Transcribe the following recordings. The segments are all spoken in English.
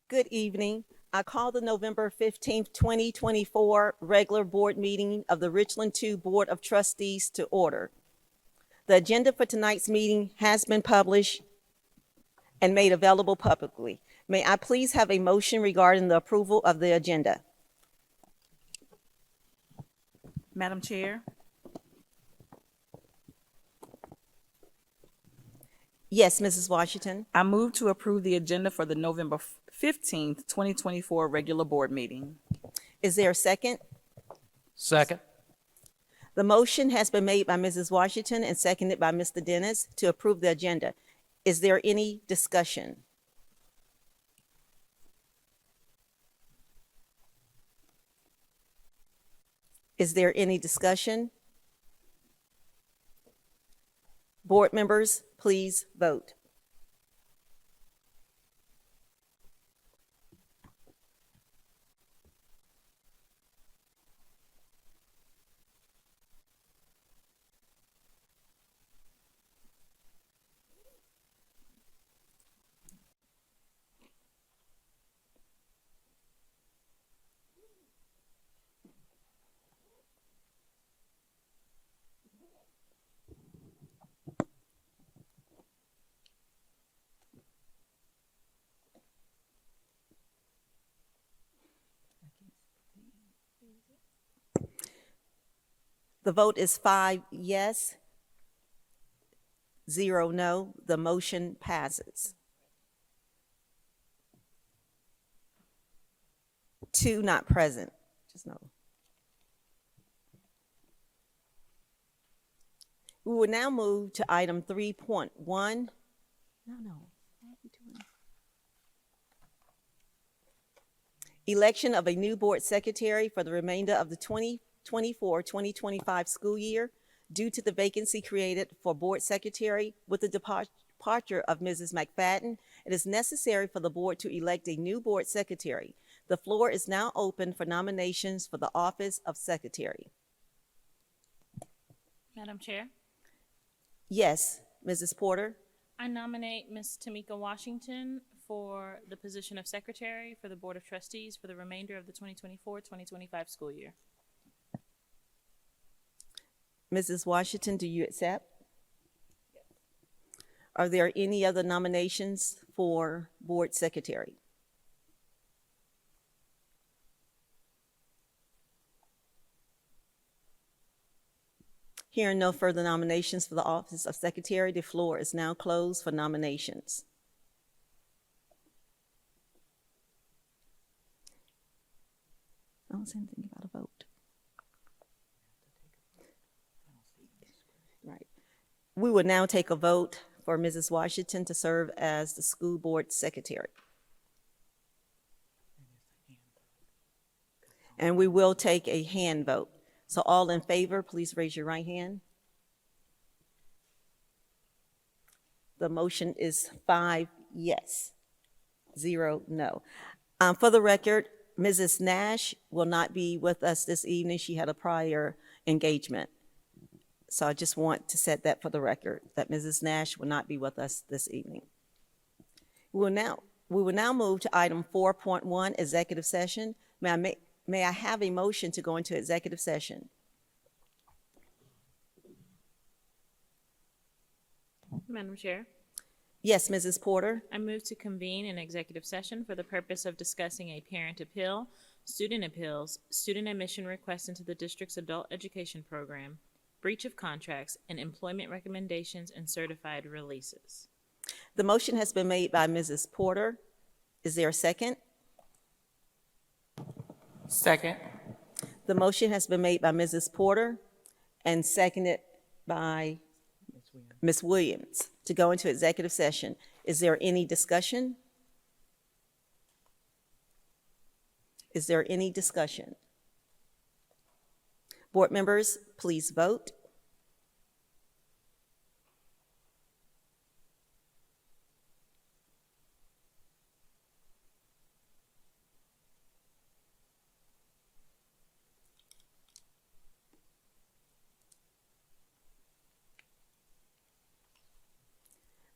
Good evening. I call the November 15th, 2024 regular board meeting of the Richland 2 Board of Trustees to order. The agenda for tonight's meeting has been published and made available publicly. May I please have a motion regarding the approval of the agenda? Madam Chair, Yes, Mrs. Washington. I move to approve the agenda for the November 15th, 2024 regular board meeting. Is there a second? Second. The motion has been made by Mrs. Washington and seconded by Mr. Dennis to approve the agenda. Is there any discussion? Is there any discussion? Board members, please vote. The vote is 5 yes, 0 no. The motion passes. 2 not present. Just no. We will now move to item 3.1. No. Election of a new board secretary for the remainder of the 2024-2025 school year. Due to the vacancy created for board secretary with the departure of Mrs. McFadden, it is necessary for the board to elect a new board secretary. The floor is now open for nominations for the office of secretary. Madam Chair, Yes, Mrs. Porter. I nominate Ms. Tamika Washington for the position of Secretary for the Board of Trustees for the remainder of the 2024-2025 school year. Mrs. Washington, do you accept? Yes. Are there any other nominations for board secretary? Hearing no further nominations for the office of secretary, the floor is now closed for nominations. I don't see anything about a vote. Right. We will now take a vote for Mrs. Washington to serve as the school board secretary. And we will take a hand vote. So all in favor, please raise your right hand. The motion is 5 yes, 0 no. For the record, Mrs. Nash will not be with us this evening. She had a prior engagement. So I just want to set that for the record, that Mrs. Nash will not be with us this evening. We will now move to item 4.1, executive session. May I have a motion to go into executive session? Madam Chair, Yes, Mrs. Porter. I move to convene an executive session for the purpose of discussing a parent appeal, student appeals, student admission requests into the district's adult education program, breach of contracts, and employment recommendations and certified releases. The motion has been made by Mrs. Porter. Is there a second? Second. The motion has been made by Mrs. Porter and seconded by Ms. Williams to go into executive session. Is there any discussion? Is there any discussion? Board members, please vote.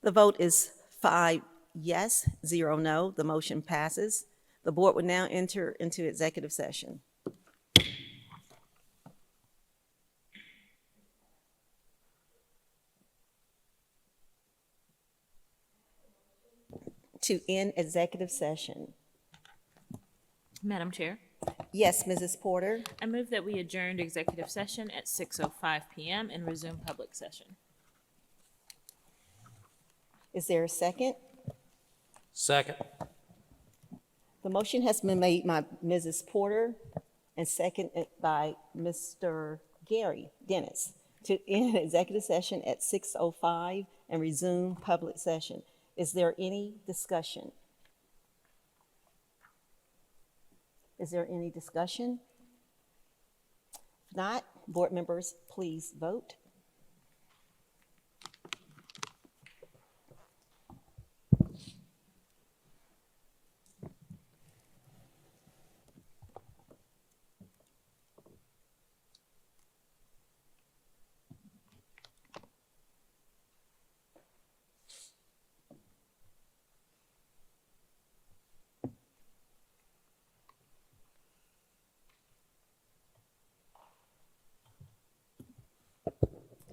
The vote is 5 yes, 0 no. The motion passes. The board will now enter into executive session. To end executive session. Madam Chair, Yes, Mrs. Porter? I move that we adjourned executive session at 6:05 PM and resume public session. Is there a second? Second. The motion has been made by Mrs. Porter and seconded by Mr. Gary Dennis to end executive session at 6:05 and resume public session. Is there any discussion? Is there any discussion? If not, board members, please vote.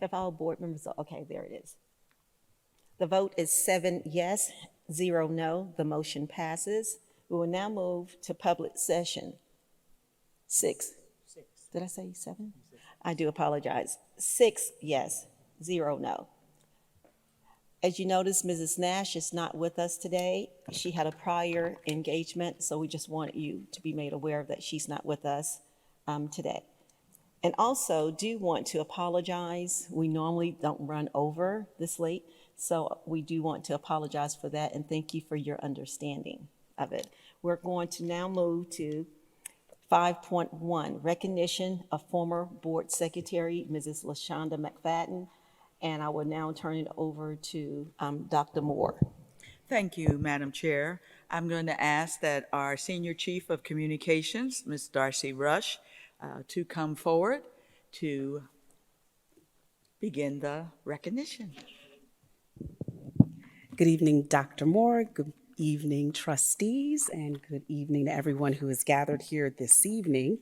If all board members are, okay, there it is. The vote is 7 yes, 0 no. The motion passes. We will now move to public session. 6. Did I say 7? I do apologize. 6 yes, 0 no. As you notice, Mrs. Nash is not with us today. She had a prior engagement, so we just want you to be made aware that she's not with us today. And also, do want to apologize. We normally don't run over this late, so we do want to apologize for that, and thank you for your understanding of it. We're going to now move to 5.1, recognition of former board secretary, Mrs. LaShonda McFadden, and I will now turn it over to Dr. Moore. Thank you, Madam Chair. I'm going to ask that our Senior Chief of Communications, Ms. Darcy Rush, to come forward to begin the recognition. Good evening, Dr. Moore. Good evening, trustees, and good evening to everyone who is gathered here this evening.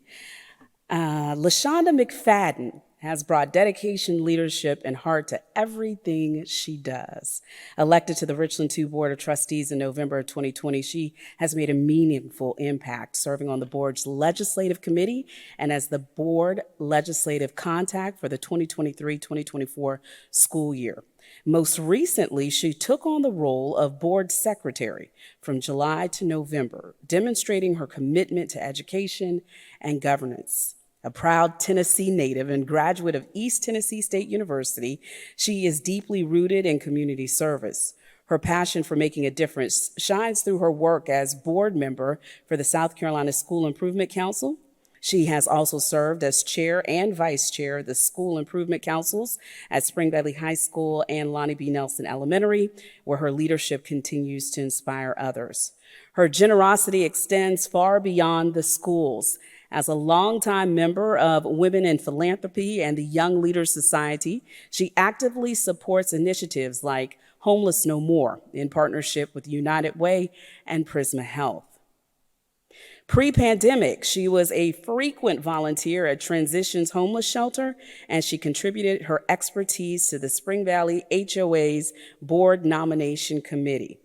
LaShonda McFadden has brought dedication, leadership, and heart to everything she does. Elected to the Richland 2 Board of Trustees in November of 2020, she has made a meaningful impact serving on the board's legislative committee and as the board legislative contact for the 2023-2024 school year. Most recently, she took on the role of board secretary from July to November, demonstrating her commitment to education and governance. A proud Tennessee native and graduate of East Tennessee State University, she is deeply rooted in community service. Her passion for making a difference shines through her work as board member for the South Carolina School Improvement Council. She has also served as chair and vice chair of the School Improvement Councils at Spring Valley High School and Lonnie B. Nelson Elementary, where her leadership continues to inspire others. Her generosity extends far beyond the schools. As a longtime member of Women in Philanthropy and the Young Leaders Society, she actively supports initiatives like Homeless No More in partnership with United Way and Prisma Health. Pre-pandemic, she was a frequent volunteer at Transitions Homeless Shelter, and she contributed her expertise to the Spring Valley HOA's Board Nomination Committee.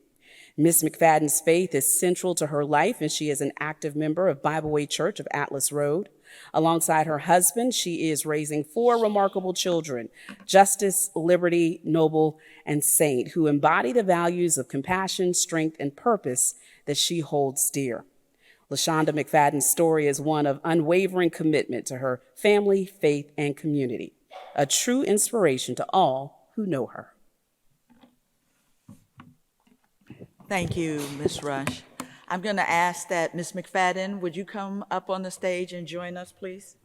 Ms. McFadden's faith is central to her life, and she is an active member of Bible Way Church of Atlas Road. Alongside her husband, she is raising 4 remarkable children, Justice, Liberty, Noble, and Saint, who embody the values of compassion, strength, and purpose that she holds dear. LaShonda McFadden's story is one of unwavering commitment to her family, faith, and community, a true inspiration to all who know her. Thank you, Ms. Rush. I'm going to ask that Ms. McFadden, would you come up on the stage and join us, please?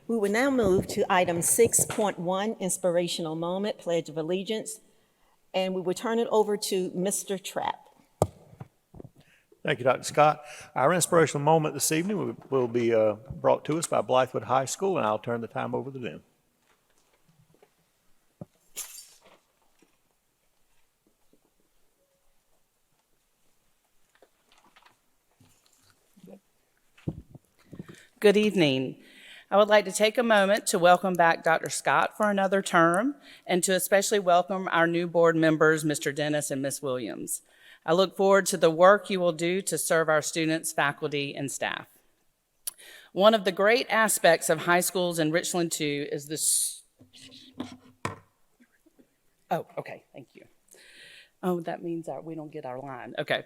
We will now move to item 6.1, Inspirational Moment, Pledge of Allegiance, and we will turn it over to Mr. Trapp. Thank you, Dr. Scott. Our inspirational moment this evening will be brought to us by Blythewood High School, and I'll turn the time over to them. Good evening. I would like to take a moment to welcome back Dr. Scott for another term and to especially welcome our new board members, Mr. Dennis and Ms. Williams. I look forward to the work you will do to serve our students, faculty, and staff. One of the great aspects of high schools in Richland, too, is this. Oh, okay, thank you. Oh, that means we don't get our line. Okay.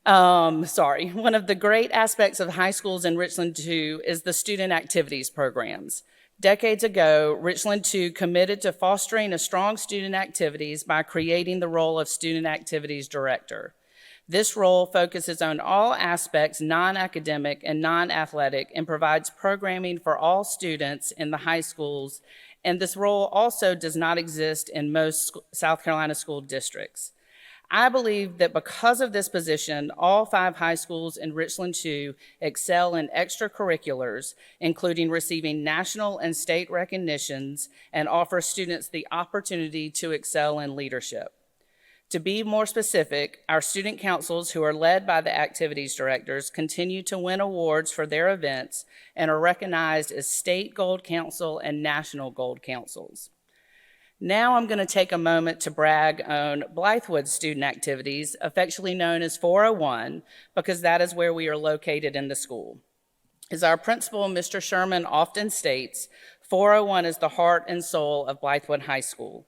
Sorry. One of the great aspects of high schools in Richland, too, is the student activities programs. Decades ago, Richland, too, committed to fostering a strong student activities by creating the role of student activities director. This role focuses on all aspects non-academic and non-athletic and provides programming for all students in the high schools, and this role also does not exist in most South Carolina school districts. I believe that because of this position, all 5 high schools in Richland, too, excel in extracurriculars, including receiving national and state recognitions, and offer students the opportunity to excel in leadership. To be more specific, our student councils, who are led by the activities directors, continue to win awards for their events and are recognized as state gold council and national gold councils. Now I'm going to take a moment to brag on Blythewood student activities, affectionately known as 401, because that is where we are located in the school. As our principal, Mr. Sherman, often states, 401 is the heart and soul of Blythewood High School.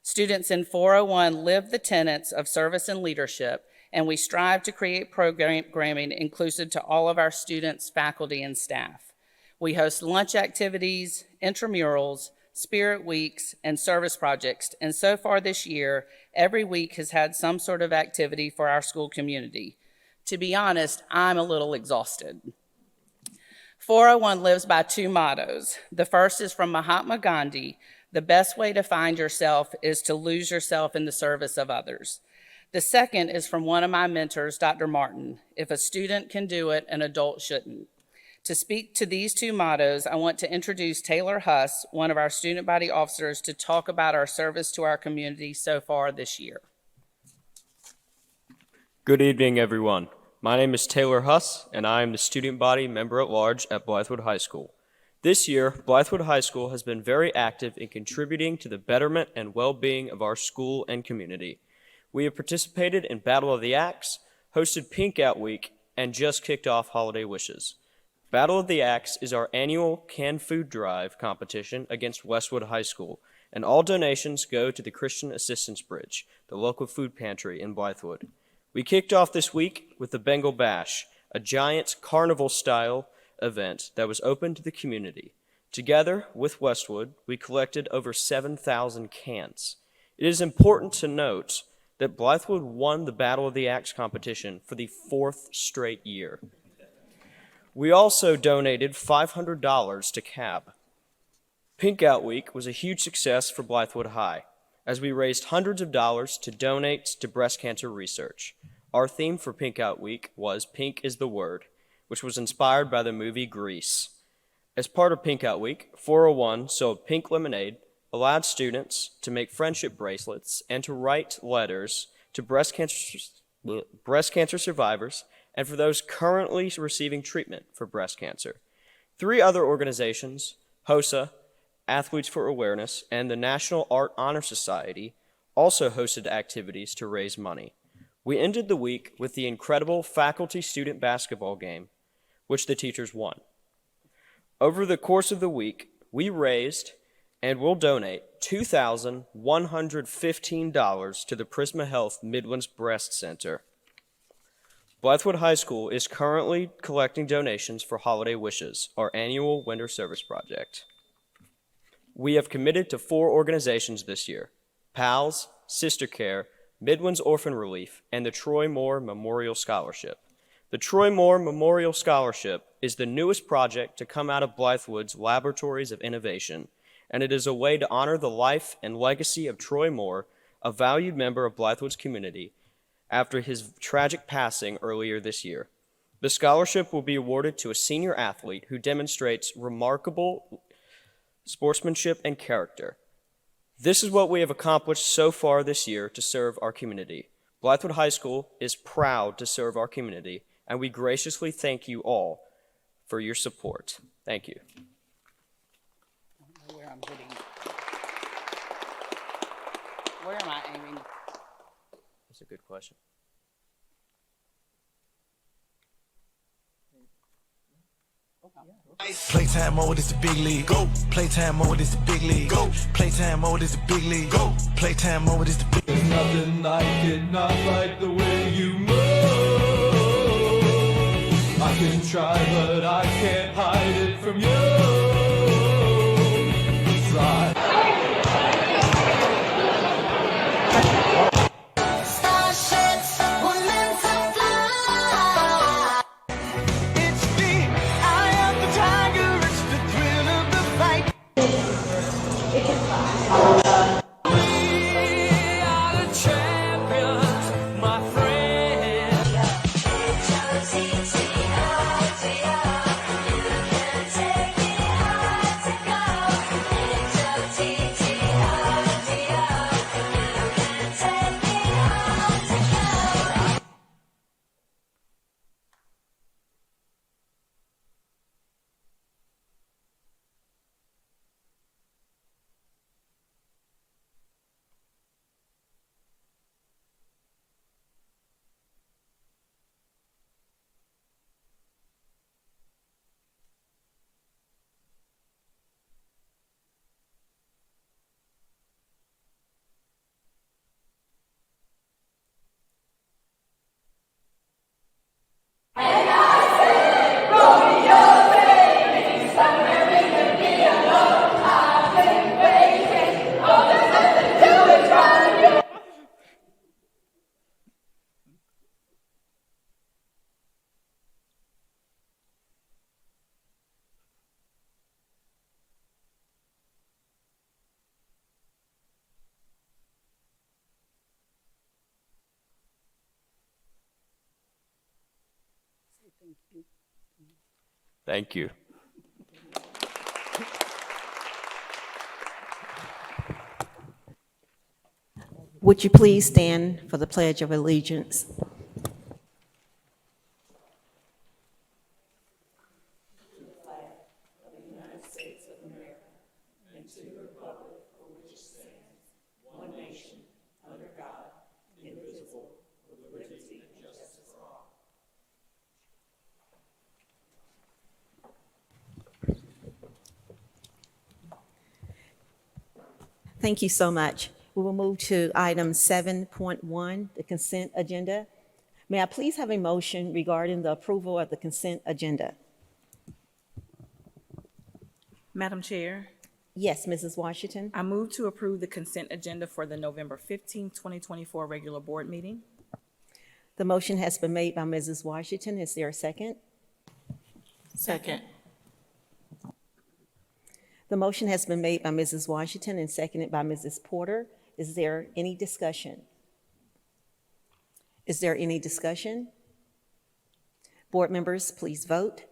Students in 401 live the tenets of service and leadership, and we strive to create programming inclusive to all of our students, faculty, and staff. We host lunch activities, intramurals, spirit weeks, and service projects, and so far this year, every week has had some sort of activity for our school community. To be honest, I'm a little exhausted. 401 lives by 2 mottos. The first is from Mahatma Gandhi: the best way to find yourself is to lose yourself in the service of others. The second is from one of my mentors, Dr. Martin: if a student can do it, an adult shouldn't. To speak to these 2 mottos, I want to introduce Taylor Huss, one of our student body officers, to talk about our service to our community so far this year. Good evening, everyone. My name is Taylor Huss, and I am the student body member at large at Blythewood High School. This year, Blythewood High School has been very active in contributing to the betterment and well-being of our school and community. We have participated in Battle of the Axe, hosted Pink Out Week, and just kicked off Holiday Wishes. Battle of the Axe is our annual canned food drive competition against Westwood High School, and all donations go to the Christian Assistance Bridge, the local food pantry in Blythewood. We kicked off this week with the Bengal Bash, a giant carnival-style event that was open to the community. Together with Westwood, we collected over 7,000 cans. It is important to note that Blythewood won the Battle of the Axe competition for the 4th straight year. We also donated $500 to CAB. Pink Out Week was a huge success for Blythewood High, as we raised hundreds of dollars to donate to breast cancer research. Our theme for Pink Out Week was Pink is the Word, which was inspired by the movie Grease. As part of Pink Out Week, 401 sold pink lemonade, allowed students to make friendship bracelets, and to write letters to breast cancer survivors and for those currently receiving treatment for breast cancer. 3 other organizations, HOSA, Athletes for Awareness, and the National Art Honor Society, also hosted activities to raise money. We ended the week with the incredible faculty-student basketball game, which the teachers won. Over the course of the week, we raised and will donate $2,115 to the Prisma Health Midlands Breast Center. Blythewood High School is currently collecting donations for Holiday Wishes, our annual winter service project. We have committed to 4 organizations this year: PALS, Sister Care, Midlands Orphan Relief, and the Troy Moore Memorial Scholarship. The Troy Moore Memorial Scholarship is the newest project to come out of Blythewood's Laboratories of Innovation, and it is a way to honor the life and legacy of Troy Moore, a valued member of Blythewood's community, after his tragic passing earlier this year. The scholarship will be awarded to a senior athlete who demonstrates remarkable sportsmanship and character. This is what we have accomplished so far this year to serve our community. Blythewood High School is proud to serve our community, and we graciously thank you all for your support. Thank you. Where I'm hitting. Where am I aiming? That's a good question. Playtime mode is the big league. Go. Playtime mode is the big league. Go. Playtime mode is the big league. Go. Playtime mode is the big league. Nothing like it, not like the way you move. I can try, but I can't hide it from you. Try. Starships were meant to fly. It's the eye of the tiger. It's the thrill of the fight. We are the champions, my friend. Thank you. Would you please stand for the Pledge of Allegiance? Thank you so much. We will move to item 7.1, the consent agenda. May I please have a motion regarding the approval of the consent agenda? Madam Chair, Yes, Mrs. Washington. I move to approve the consent agenda for the November 15th, 2024 regular board meeting. The motion has been made by Mrs. Washington. Is there a second? Second. The motion has been made by Mrs. Washington and seconded by Mrs. Porter. Is there any discussion? Is there any discussion? Board members, please vote.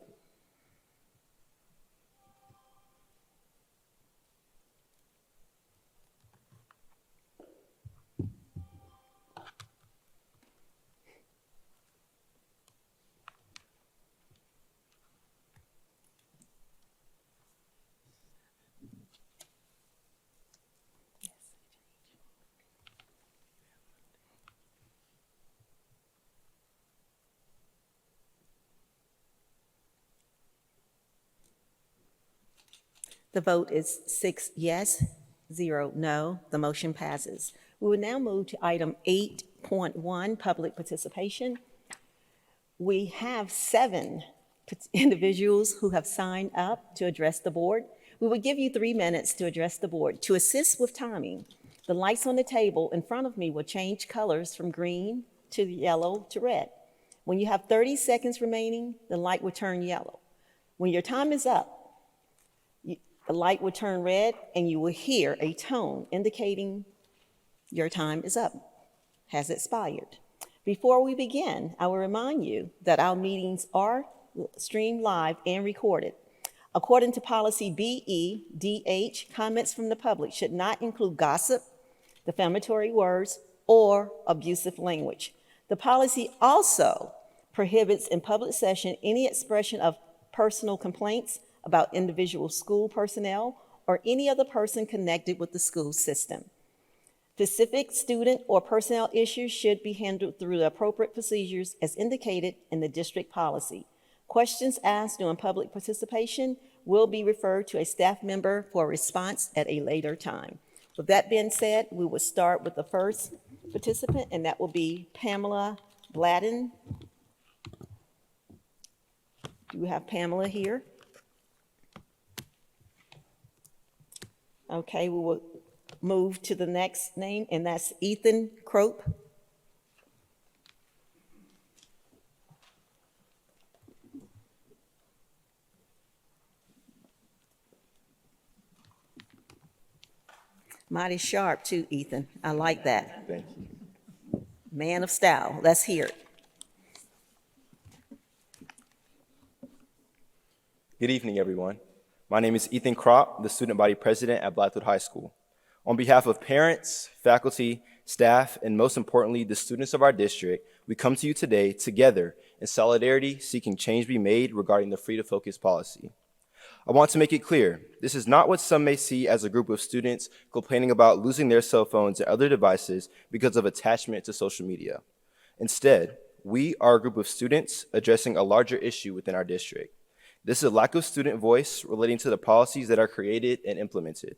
The vote is 6 yes, 0 no. The motion passes. We will now move to item 8.1, public participation. We have 7 individuals who have signed up to address the board. We will give you 3 minutes to address the board. To assist with timing, the lights on the table in front of me will change colors from green to yellow to red. When you have 30 seconds remaining, the light will turn yellow. When your time is up, the light will turn red and you will hear a tone indicating your time is up, has expired. Before we begin, I will remind you that our meetings are streamed live and recorded. According to policy BEDH, comments from the public should not include gossip, defamatory words, or abusive language. The policy also prohibits in public session any expression of personal complaints about individual school personnel or any other person connected with the school system. Specific student or personnel issues should be handled through the appropriate procedures as indicated in the district policy. Questions asked during public participation will be referred to a staff member for a response at a later time. With that being said, we will start with the first participant, and that will be Pamela Bladden. Do we have Pamela here? Okay, we will move to the next name, and that's Ethan Crope. Mighty sharp too, Ethan. I like that. Thank you. Man of style. Let's hear it. Good evening, everyone. My name is Ethan Kropp, the student body president at Blythewood High School. On behalf of parents, faculty, staff, and most importantly, the students of our district, we come to you today together in solidarity, seeking change be made regarding the Free to Focus policy. I want to make it clear, this is not what some may see as a group of students complaining about losing their cell phones and other devices because of attachment to social media. Instead, we are a group of students addressing a larger issue within our district. This is a lack of student voice relating to the policies that are created and implemented.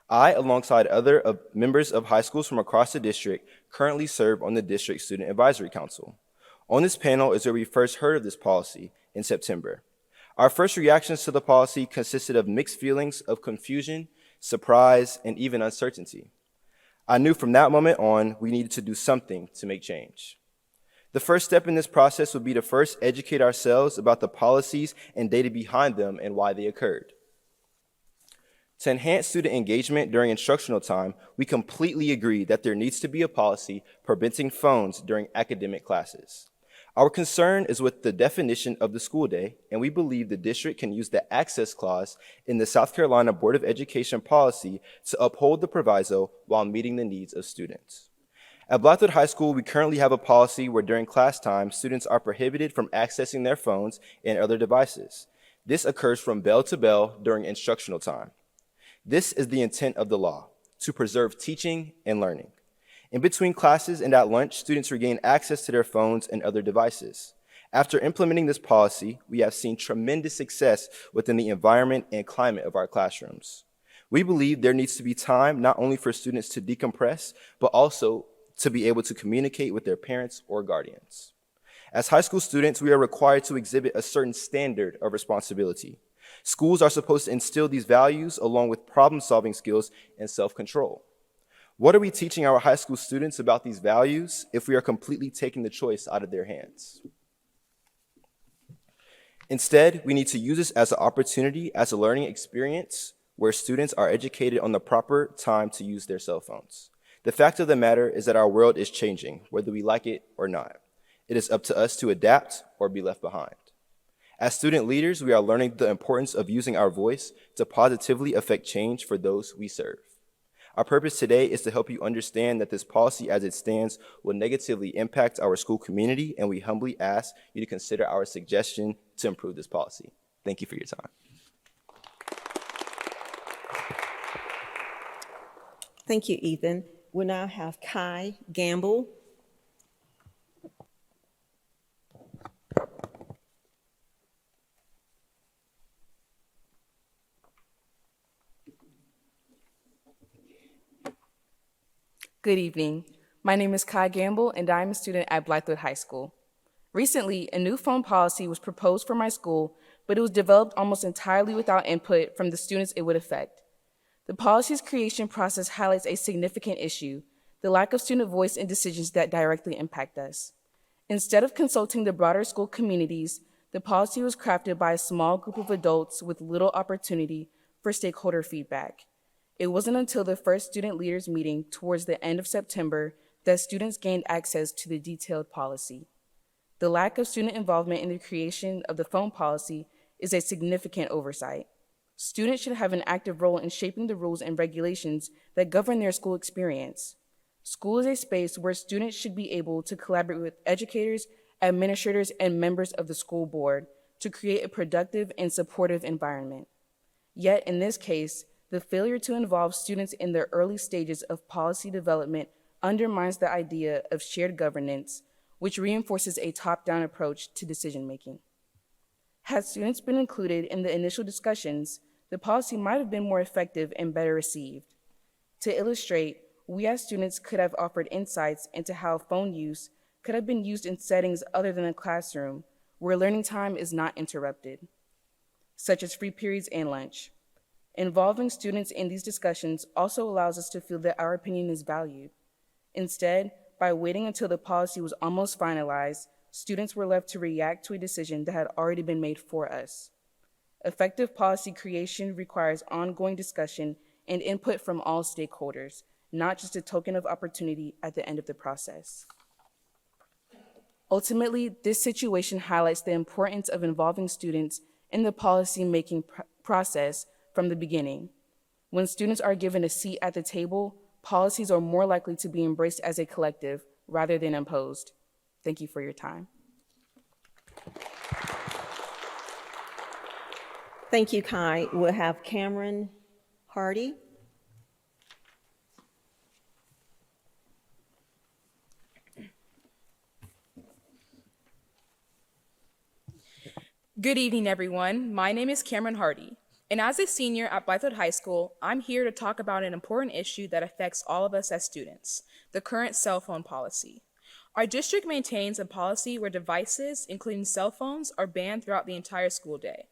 I, alongside other members of high schools from across the district, currently serve on the District Student Advisory Council. On this panel is where we first heard of this policy in September. Our first reactions to the policy consisted of mixed feelings of confusion, surprise, and even uncertainty. I knew from that moment on we needed to do something to make change. The first step in this process would be to first educate ourselves about the policies and data behind them and why they occurred. To enhance student engagement during instructional time, we completely agree that there needs to be a policy preventing phones during academic classes. Our concern is with the definition of the school day, and we believe the district can use the access clause in the South Carolina Board of Education policy to uphold the proviso while meeting the needs of students. At Blythewood High School, we currently have a policy where during class time, students are prohibited from accessing their phones and other devices. This occurs from bell to bell during instructional time. This is the intent of the law, to preserve teaching and learning. In between classes and at lunch, students regain access to their phones and other devices. After implementing this policy, we have seen tremendous success within the environment and climate of our classrooms. We believe there needs to be time not only for students to decompress, but also to be able to communicate with their parents or guardians. As high school students, we are required to exhibit a certain standard of responsibility. Schools are supposed to instill these values along with problem-solving skills and self-control. What are we teaching our high school students about these values if we are completely taking the choice out of their hands? Instead, we need to use this as an opportunity, as a learning experience where students are educated on the proper time to use their cell phones. The fact of the matter is that our world is changing, whether we like it or not. It is up to us to adapt or be left behind. As student leaders, we are learning the importance of using our voice to positively affect change for those we serve. Our purpose today is to help you understand that this policy as it stands will negatively impact our school community, and we humbly ask you to consider our suggestion to improve this policy. Thank you for your time. Thank you, Ethan. We now have Kai Gamble. Good evening. My name is Kai Gamble, and I am a student at Blythewood High School. Recently, a new phone policy was proposed for my school, but it was developed almost entirely without input from the students it would affect. The policy's creation process highlights a significant issue, the lack of student voice in decisions that directly impact us. Instead of consulting the broader school communities, the policy was crafted by a small group of adults with little opportunity for stakeholder feedback. It wasn't until the first student leaders meeting towards the end of September that students gained access to the detailed policy. The lack of student involvement in the creation of the phone policy is a significant oversight. Students should have an active role in shaping the rules and regulations that govern their school experience. School is a space where students should be able to collaborate with educators, administrators, and members of the school board to create a productive and supportive environment. Yet, in this case, the failure to involve students in the early stages of policy development undermines the idea of shared governance, which reinforces a top-down approach to decision-making. Had students been included in the initial discussions, the policy might have been more effective and better received. To illustrate, we as students could have offered insights into how phone use could have been used in settings other than a classroom, where learning time is not interrupted, such as free periods and lunch. Involving students in these discussions also allows us to feel that our opinion is valued. Instead, by waiting until the policy was almost finalized, students were left to react to a decision that had already been made for us. Effective policy creation requires ongoing discussion and input from all stakeholders, not just a token of opportunity at the end of the process. Ultimately, this situation highlights the importance of involving students in the policy-making process from the beginning. When students are given a seat at the table, policies are more likely to be embraced as a collective rather than imposed. Thank you for your time. Thank you, Kai. We'll have Cameron Hardy. Good evening, everyone. My name is Cameron Hardy, and as a senior at Blythewood High School, I'm here to talk about an important issue that affects all of us as students, the current cell phone policy. Our district maintains a policy where devices, including cell phones, are banned throughout the entire school day.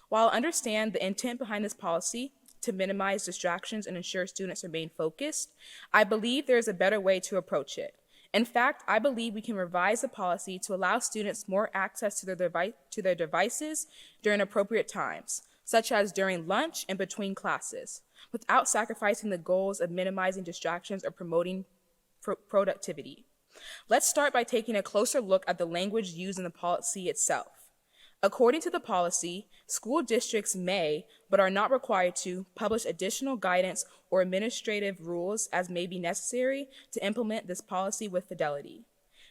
While I understand the intent behind this policy to minimize distractions and ensure students remain focused, I believe there is a better way to approach it. In fact, I believe we can revise the policy to allow students more access to their devices during appropriate times, such as during lunch and between classes, without sacrificing the goals of minimizing distractions or promoting productivity. Let's start by taking a closer look at the language used in the policy itself. According to the policy, school districts may, but are not required to, publish additional guidance or administrative rules as may be necessary to implement this policy with fidelity.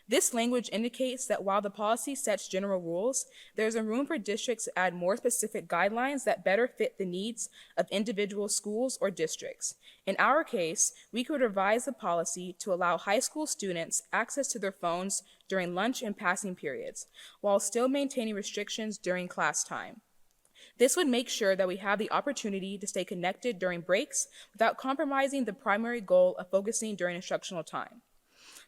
This language indicates that while the policy sets general rules, there is a room for districts to add more specific guidelines that better fit the needs of individual schools or districts. In our case, we could revise the policy to allow high school students access to their phones during lunch and passing periods, while still maintaining restrictions during class time. This would make sure that we have the opportunity to stay connected during breaks without compromising the primary goal of focusing during instructional time.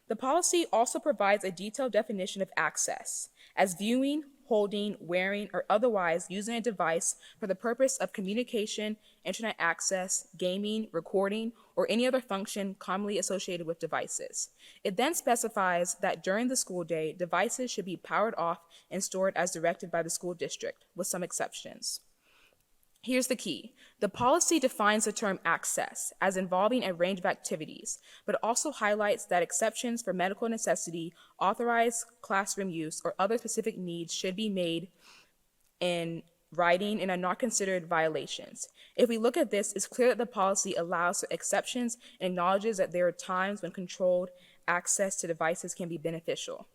The policy also provides a detailed definition of access as viewing, holding, wearing, or otherwise using a device for the purpose of communication, internet access, gaming, recording, or any other function commonly associated with devices. It then specifies that during the school day, devices should be powered off and stored as directed by the school district, with some exceptions. Here's the key. The policy defines the term access as involving a range of activities, but also highlights that exceptions for medical necessity, authorized classroom use, or other specific needs should be made in writing and are not considered violations. If we look at this, it's clear that the policy allows for exceptions and acknowledges that there are times when controlled access to devices can be beneficial.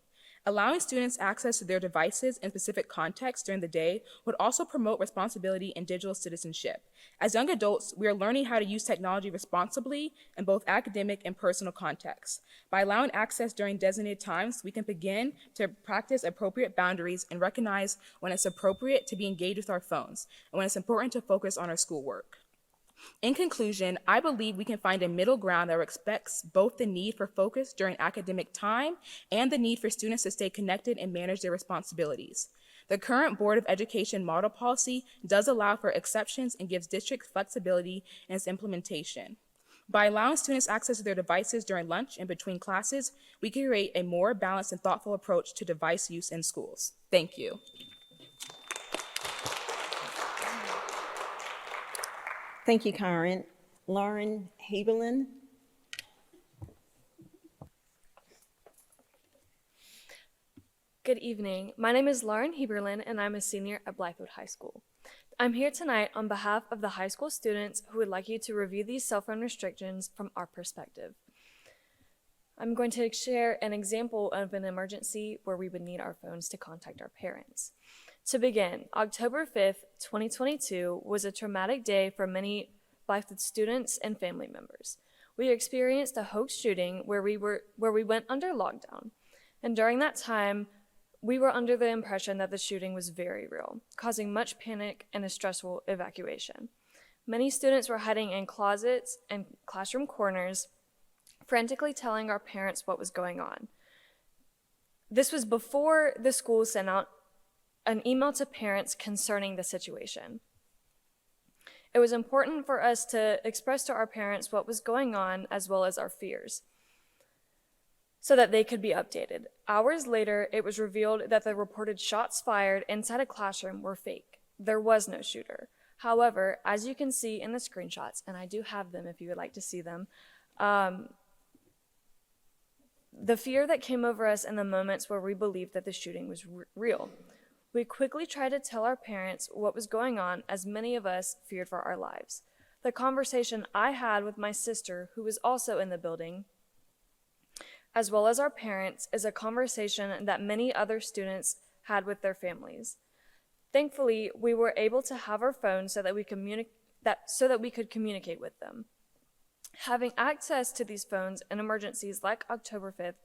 Allowing students access to their devices in specific contexts during the day would also promote responsibility and digital citizenship. As young adults, we are learning how to use technology responsibly in both academic and personal contexts. By allowing access during designated times, we can begin to practice appropriate boundaries and recognize when it's appropriate to be engaged with our phones and when it's important to focus on our schoolwork. In conclusion, I believe we can find a middle ground that respects both the need for focus during academic time and the need for students to stay connected and manage their responsibilities. The current Board of Education model policy does allow for exceptions and gives districts flexibility in its implementation. By allowing students access to their devices during lunch and between classes, we can create a more balanced and thoughtful approach to device use in schools. Thank you. Thank you, Karen. Lauren Haberlin. Good evening. My name is Lauren Heberlin, and I'm a senior at Blythewood High School. I'm here tonight on behalf of the high school students who would like you to review these cell phone restrictions from our perspective. I'm going to share an example of an emergency where we would need our phones to contact our parents. To begin, October 5th, 2022 was a traumatic day for many Blythewood students and family members. We experienced a hoax shooting where we went under lockdown, and during that time, we were under the impression that the shooting was very real, causing much panic and a stressful evacuation. Many students were hiding in closets and classroom corners, frantically telling our parents what was going on. This was before the school sent out an email to parents concerning the situation. It was important for us to express to our parents what was going on as well as our fears, so that they could be updated. Hours later, it was revealed that the reported shots fired inside a classroom were fake. There was no shooter. However, as you can see in the screenshots, and I do have them if you would like to see them, the fear that came over us in the moments where we believed that the shooting was real. We quickly tried to tell our parents what was going on, as many of us feared for our lives. The conversation I had with my sister, who was also in the building, as well as our parents, is a conversation that many other students had with their families. Thankfully, we were able to have our phones so that we could communicate with them. Having access to these phones in emergencies like October 5th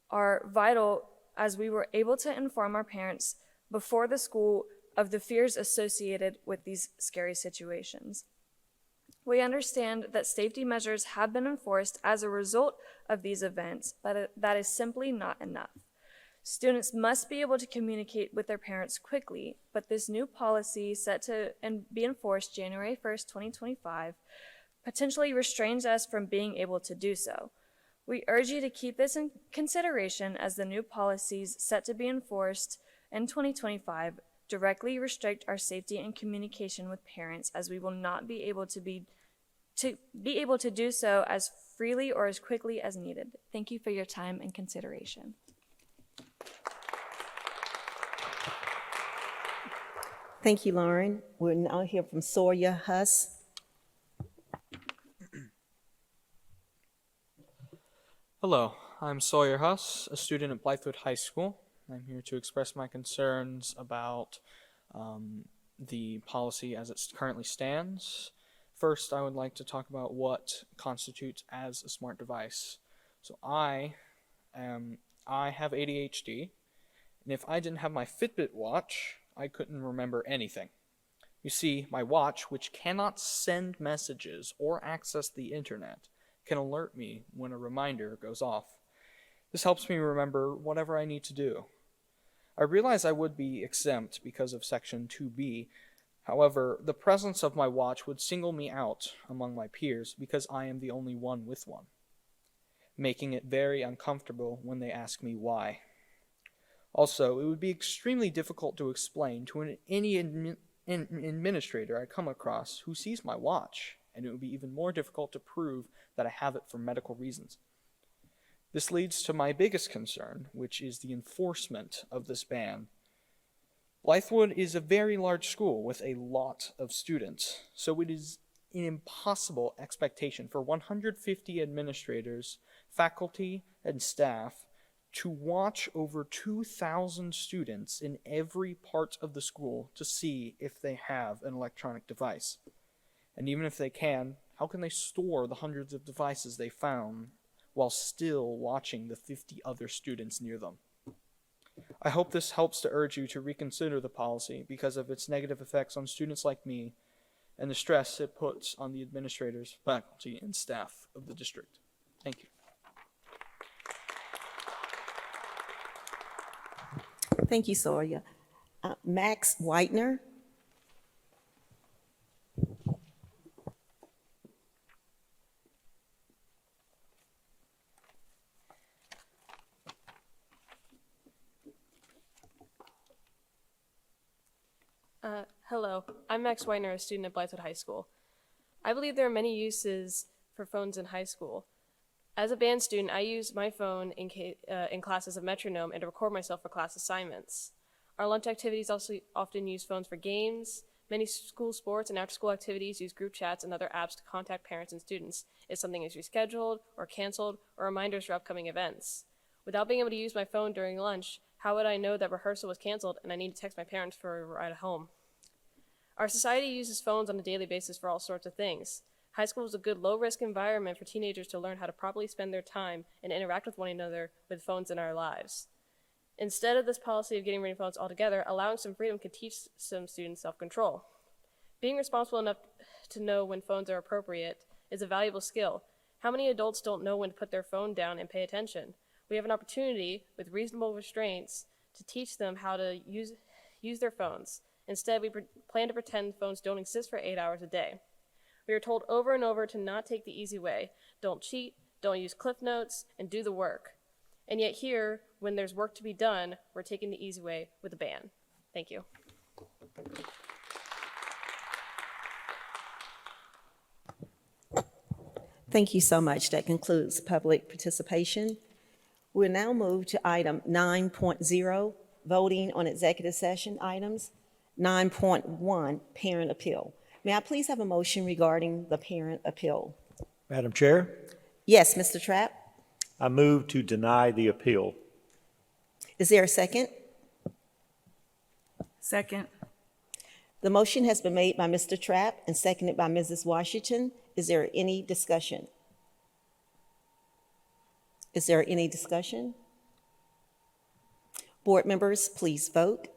are vital, as we were able to inform our parents before the school of the fears associated with these scary situations. We understand that safety measures have been enforced as a result of these events, but that is simply not enough. Students must be able to communicate with their parents quickly, but this new policy set to be enforced January 1st, 2025, potentially restrains us from being able to do so. We urge you to keep this in consideration, as the new policies set to be enforced in 2025 directly restrict our safety and communication with parents, as we will not be able to do so as freely or as quickly as needed. Thank you for your time and consideration. Thank you, Lauren. We'll now hear from Sawyer Huss. Hello, I'm Sawyer Huss, a student at Blythewood High School. I'm here to express my concerns about the policy as it currently stands. First, I would like to talk about what constitutes as a smart device. So I have ADHD, and if I didn't have my Fitbit watch, I couldn't remember anything. You see, my watch, which cannot send messages or access the internet, can alert me when a reminder goes off. This helps me remember whatever I need to do. I realize I would be exempt because of Section 2B. However, the presence of my watch would single me out among my peers because I am the only one with one, making it very uncomfortable when they ask me why. Also, it would be extremely difficult to explain to any administrator I come across who sees my watch, and it would be even more difficult to prove that I have it for medical reasons. This leads to my biggest concern, which is the enforcement of this ban. Blythewood is a very large school with a lot of students, so it is an impossible expectation for 150 administrators, faculty, and staff to watch over 2,000 students in every part of the school to see if they have an electronic device. And even if they can, how can they store the hundreds of devices they found while still watching the 50 other students near them? I hope this helps to urge you to reconsider the policy because of its negative effects on students like me and the stress it puts on the administrators, faculty, and staff of the district. Thank you. Thank you, Sawyer. Max Whitener. Hello, I'm Max Weiner, a student at Blythewood High School. I believe there are many uses for phones in high school. As a band student, I use my phone in classes of metronome and to record myself for class assignments. Our lunch activities also often use phones for games. Many school sports and after-school activities use group chats and other apps to contact parents and students if something is rescheduled or canceled or reminders for upcoming events. Without being able to use my phone during lunch, how would I know that rehearsal was canceled and I need to text my parents for a ride home? Our society uses phones on a daily basis for all sorts of things. High school is a good low-risk environment for teenagers to learn how to properly spend their time and interact with one another with phones in our lives. Instead of this policy of getting rid of phones altogether, allowing some freedom could teach some students self-control. Being responsible enough to know when phones are appropriate is a valuable skill. How many adults don't know when to put their phone down and pay attention? We have an opportunity, with reasonable restraints, to teach them how to use their phones. Instead, we plan to pretend phones don't exist for 8 hours a day. We are told over and over to not take the easy way. Don't cheat, don't use Cliff Notes, and do the work. And yet here, when there's work to be done, we're taking the easy way with a ban. Thank you. Thank you so much. That concludes public participation. We'll now move to item 9.0, voting on executive session items. 9.1, parent appeal. May I please have a motion regarding the parent appeal? Madam Chair, Yes, Mr. Trapp? I move to deny the appeal. Is there a second? Second. The motion has been made by Mr. Trapp and seconded by Mrs. Washington. Is there any discussion? Is there any discussion? Board members, please vote.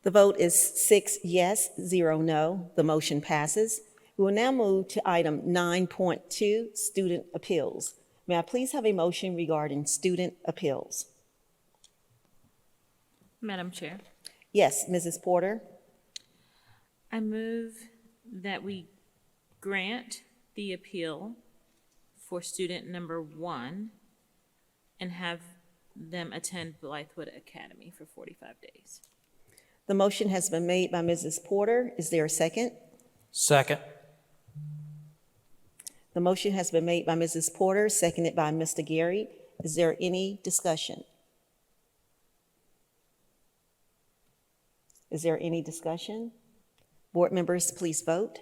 The vote is 6 yes, 0 no. The motion passes. We will now move to item 9.2, student appeals. May I please have a motion regarding student appeals? Madam Chair, Yes, Mrs. Porter? I move that we grant the appeal for student number 1 and have them attend Blythewood Academy for 45 days. The motion has been made by Mrs. Porter. Is there a second? Second. The motion has been made by Mrs. Porter, seconded by Mr. Gary. Is there any discussion? Is there any discussion? Board members, please vote.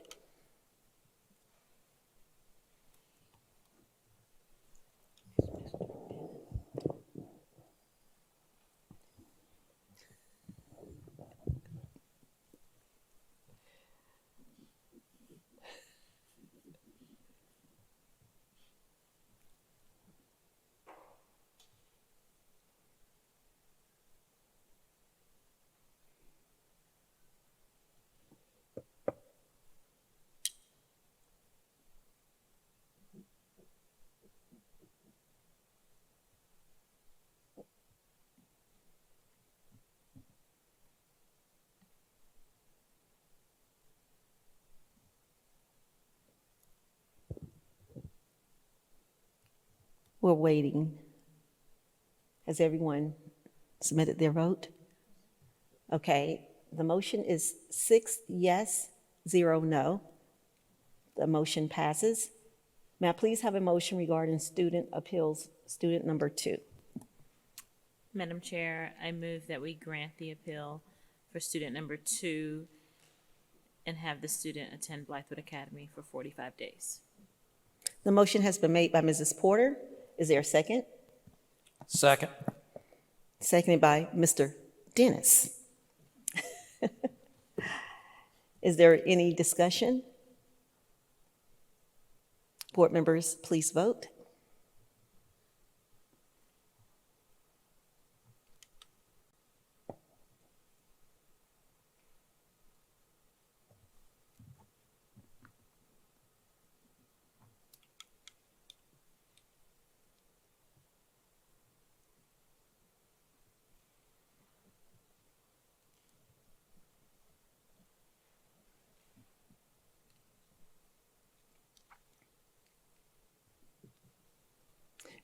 We're waiting. Has everyone submitted their vote? Okay, the motion is 6 yes, 0 no. The motion passes. May I please have a motion regarding student appeals, student number 2? Madam Chair, I move that we grant the appeal for student number 2 and have the student attend Blythewood Academy for 45 days. The motion has been made by Mrs. Porter. Is there a second? Second. Seconded by Mr. Dennis. Is there any discussion? Board members, please vote.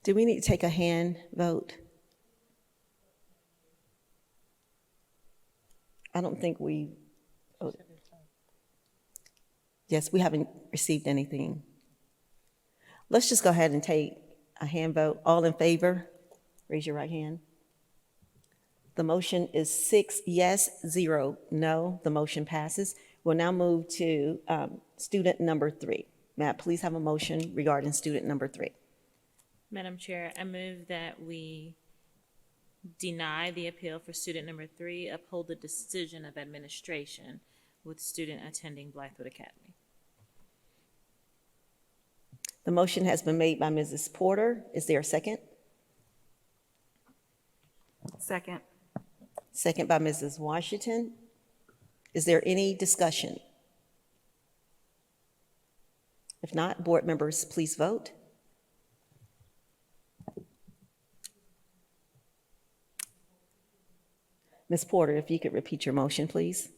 Do we need to take a hand vote? I don't think we, oh. Yes, we haven't received anything. Let's just go ahead and take a hand vote. All in favor, raise your right hand. The motion is 6 yes, 0 no. The motion passes. We'll now move to student number 3. May I please have a motion regarding student number 3? Madam Chair, I move that we deny the appeal for student number 3, uphold the decision of administration with student attending Blythewood Academy. The motion has been made by Mrs. Porter. Is there a second? Second. Second by Mrs. Washington. Is there any discussion? If not, board members, please vote. Ms. Porter, if you could repeat your motion, please.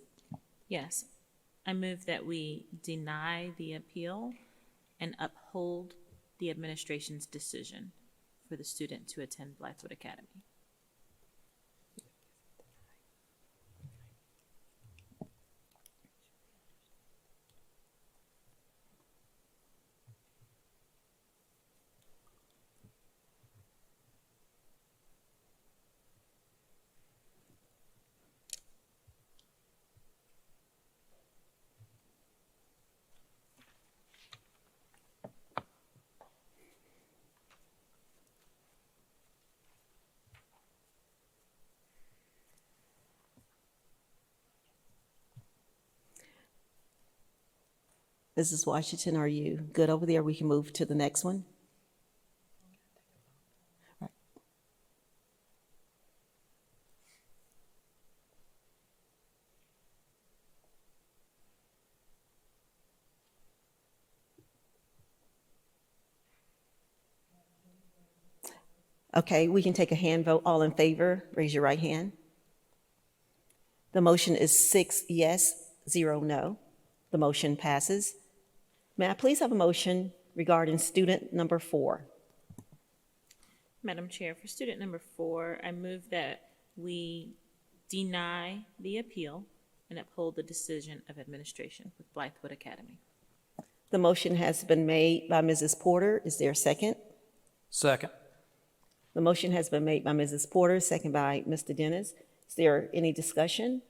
Yes, I move that we deny the appeal and uphold the administration's decision for the student to attend Blythewood Academy. Mrs. Washington, are you good over there? We can move to the next one. Right. Okay, we can take a hand vote. All in favor, raise your right hand. The motion is 6 yes, 0 no. The motion passes. May I please have a motion regarding student number 4? Madam Chair, for student number 4, I move that we deny the appeal and uphold the decision of administration with Blythewood Academy. The motion has been made by Mrs. Porter. Is there a second? Second. The motion has been made by Mrs. Porter, second by Mr. Dennis. Is there any discussion?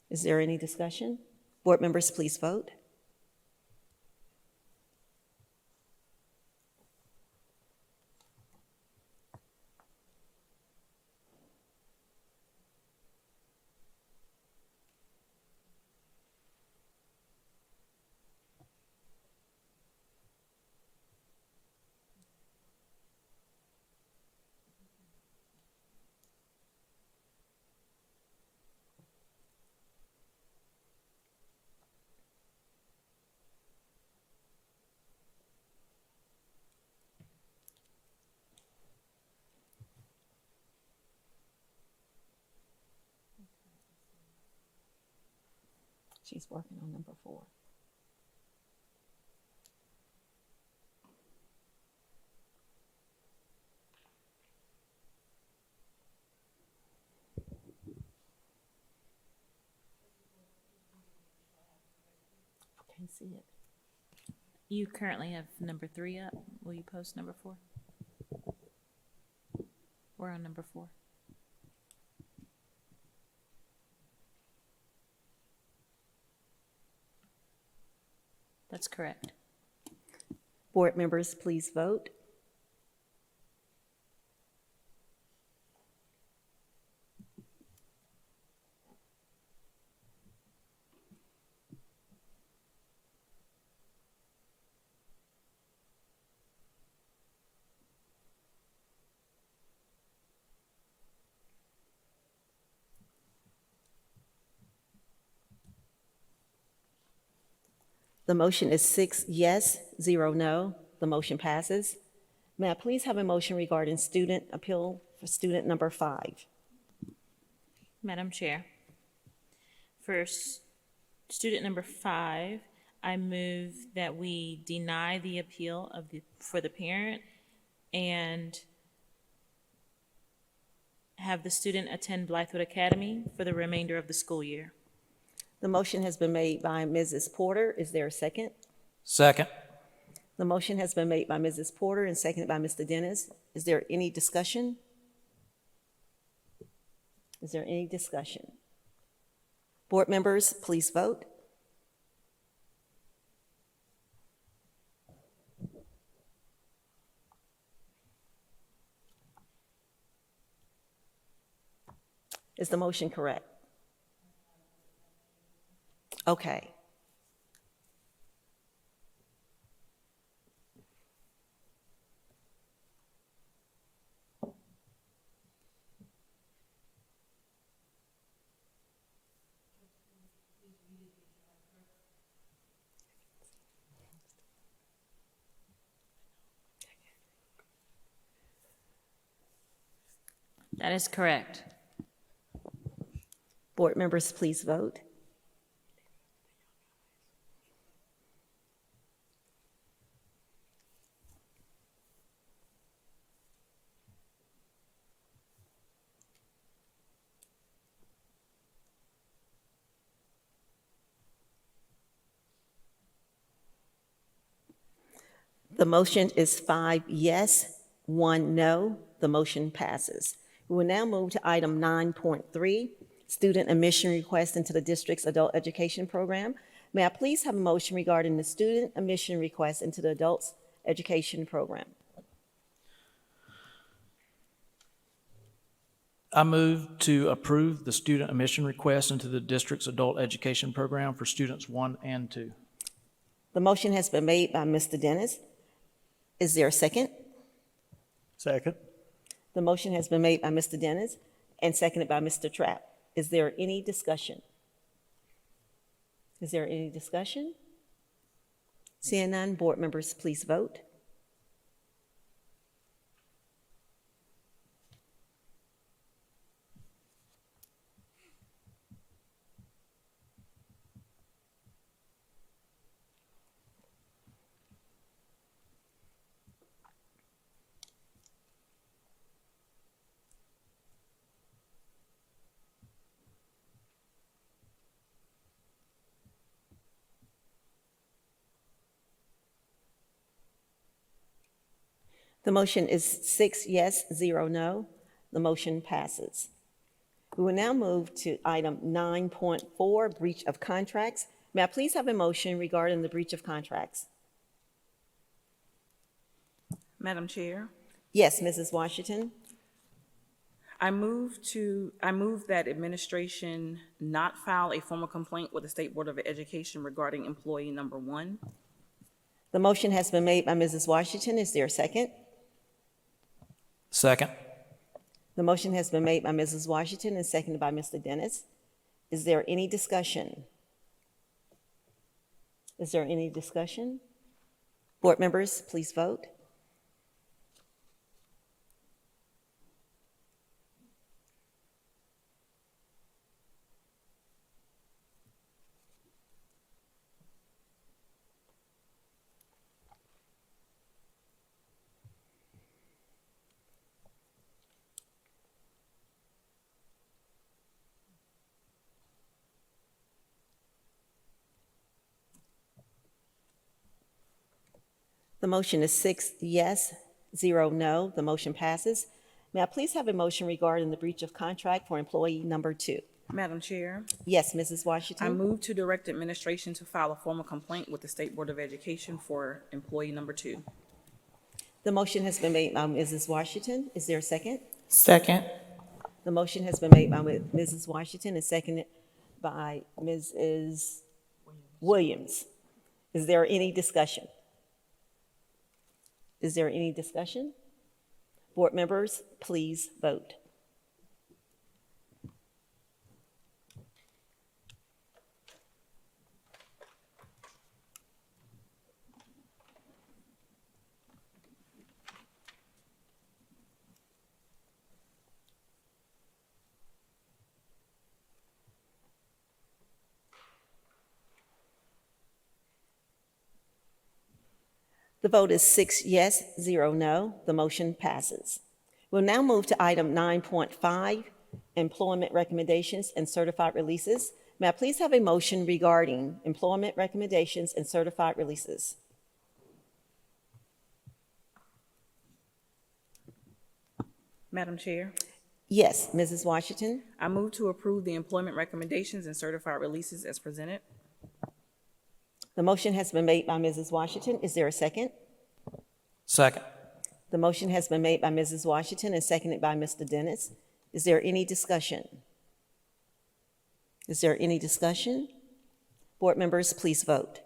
Is there any discussion? Board members, please vote. She's working on number 4. I can't see it. You currently have number 3 up. Will you post number 4? We're on number 4. That's correct. Board members, please vote. The motion is 6 yes, 0 no. The motion passes. May I please have a motion regarding student appeal for student number 5? Madam Chair, for student number 5, I move that we deny the appeal for the parent and have the student attend Blythewood Academy for the remainder of the school year. The motion has been made by Mrs. Porter. Is there a second? Second. The motion has been made by Mrs. Porter and seconded by Mr. Dennis. Is there any discussion? Is there any discussion? Board members, please vote. Is the motion correct? Okay. That is correct. Board members, please vote. The motion is 5 yes, 1 no. The motion passes. We will now move to item 9.3, student admission request into the district's adult education program. May I please have a motion regarding the student admission request into the adult education program? I move to approve the student admission request into the district's adult education program for students 1 and 2. The motion has been made by Mr. Dennis. Is there a second? Second. The motion has been made by Mr. Dennis and seconded by Mr. Trapp. Is there any discussion? Is there any discussion? Seeing none, board members, please vote. The motion is 6 yes, 0 no. The motion passes. We will now move to item 9.4, breach of contracts. May I please have a motion regarding the breach of contracts? Madam Chair, Yes, Mrs. Washington. I move that administration not file a formal complaint with the State Board of Education regarding employee number 1. The motion has been made by Mrs. Washington. Is there a second? Second. The motion has been made by Mrs. Washington and seconded by Mr. Dennis. Is there any discussion? Is there any discussion? Board members, please vote. The motion is 6 yes, 0 no. The motion passes. May I please have a motion regarding the breach of contract for employee number 2? Madam Chair, Yes, Mrs. I Washington. move to direct administration to file a formal complaint with the State Board of Education for employee number 2. The motion has been made by Mrs. Washington. Is there a second? Second. The motion has been made by Mrs. Washington and seconded by Mrs. Williams. Is there any discussion? Is there any discussion? Board members, please vote. The vote is 6 yes, 0 no. The motion passes. We'll now move to item 9.5, employment recommendations and certified releases. May I please have a motion regarding employment recommendations and certified releases? Madam Chair, Yes, Mrs. Washington. I move to approve the employment recommendations and certified releases as presented. The motion has been made by Mrs. Washington. Is there a second? Second. The motion has been made by Mrs. Washington and seconded by Mr. Dennis. Is there any discussion? Is there any discussion? Board members, please vote.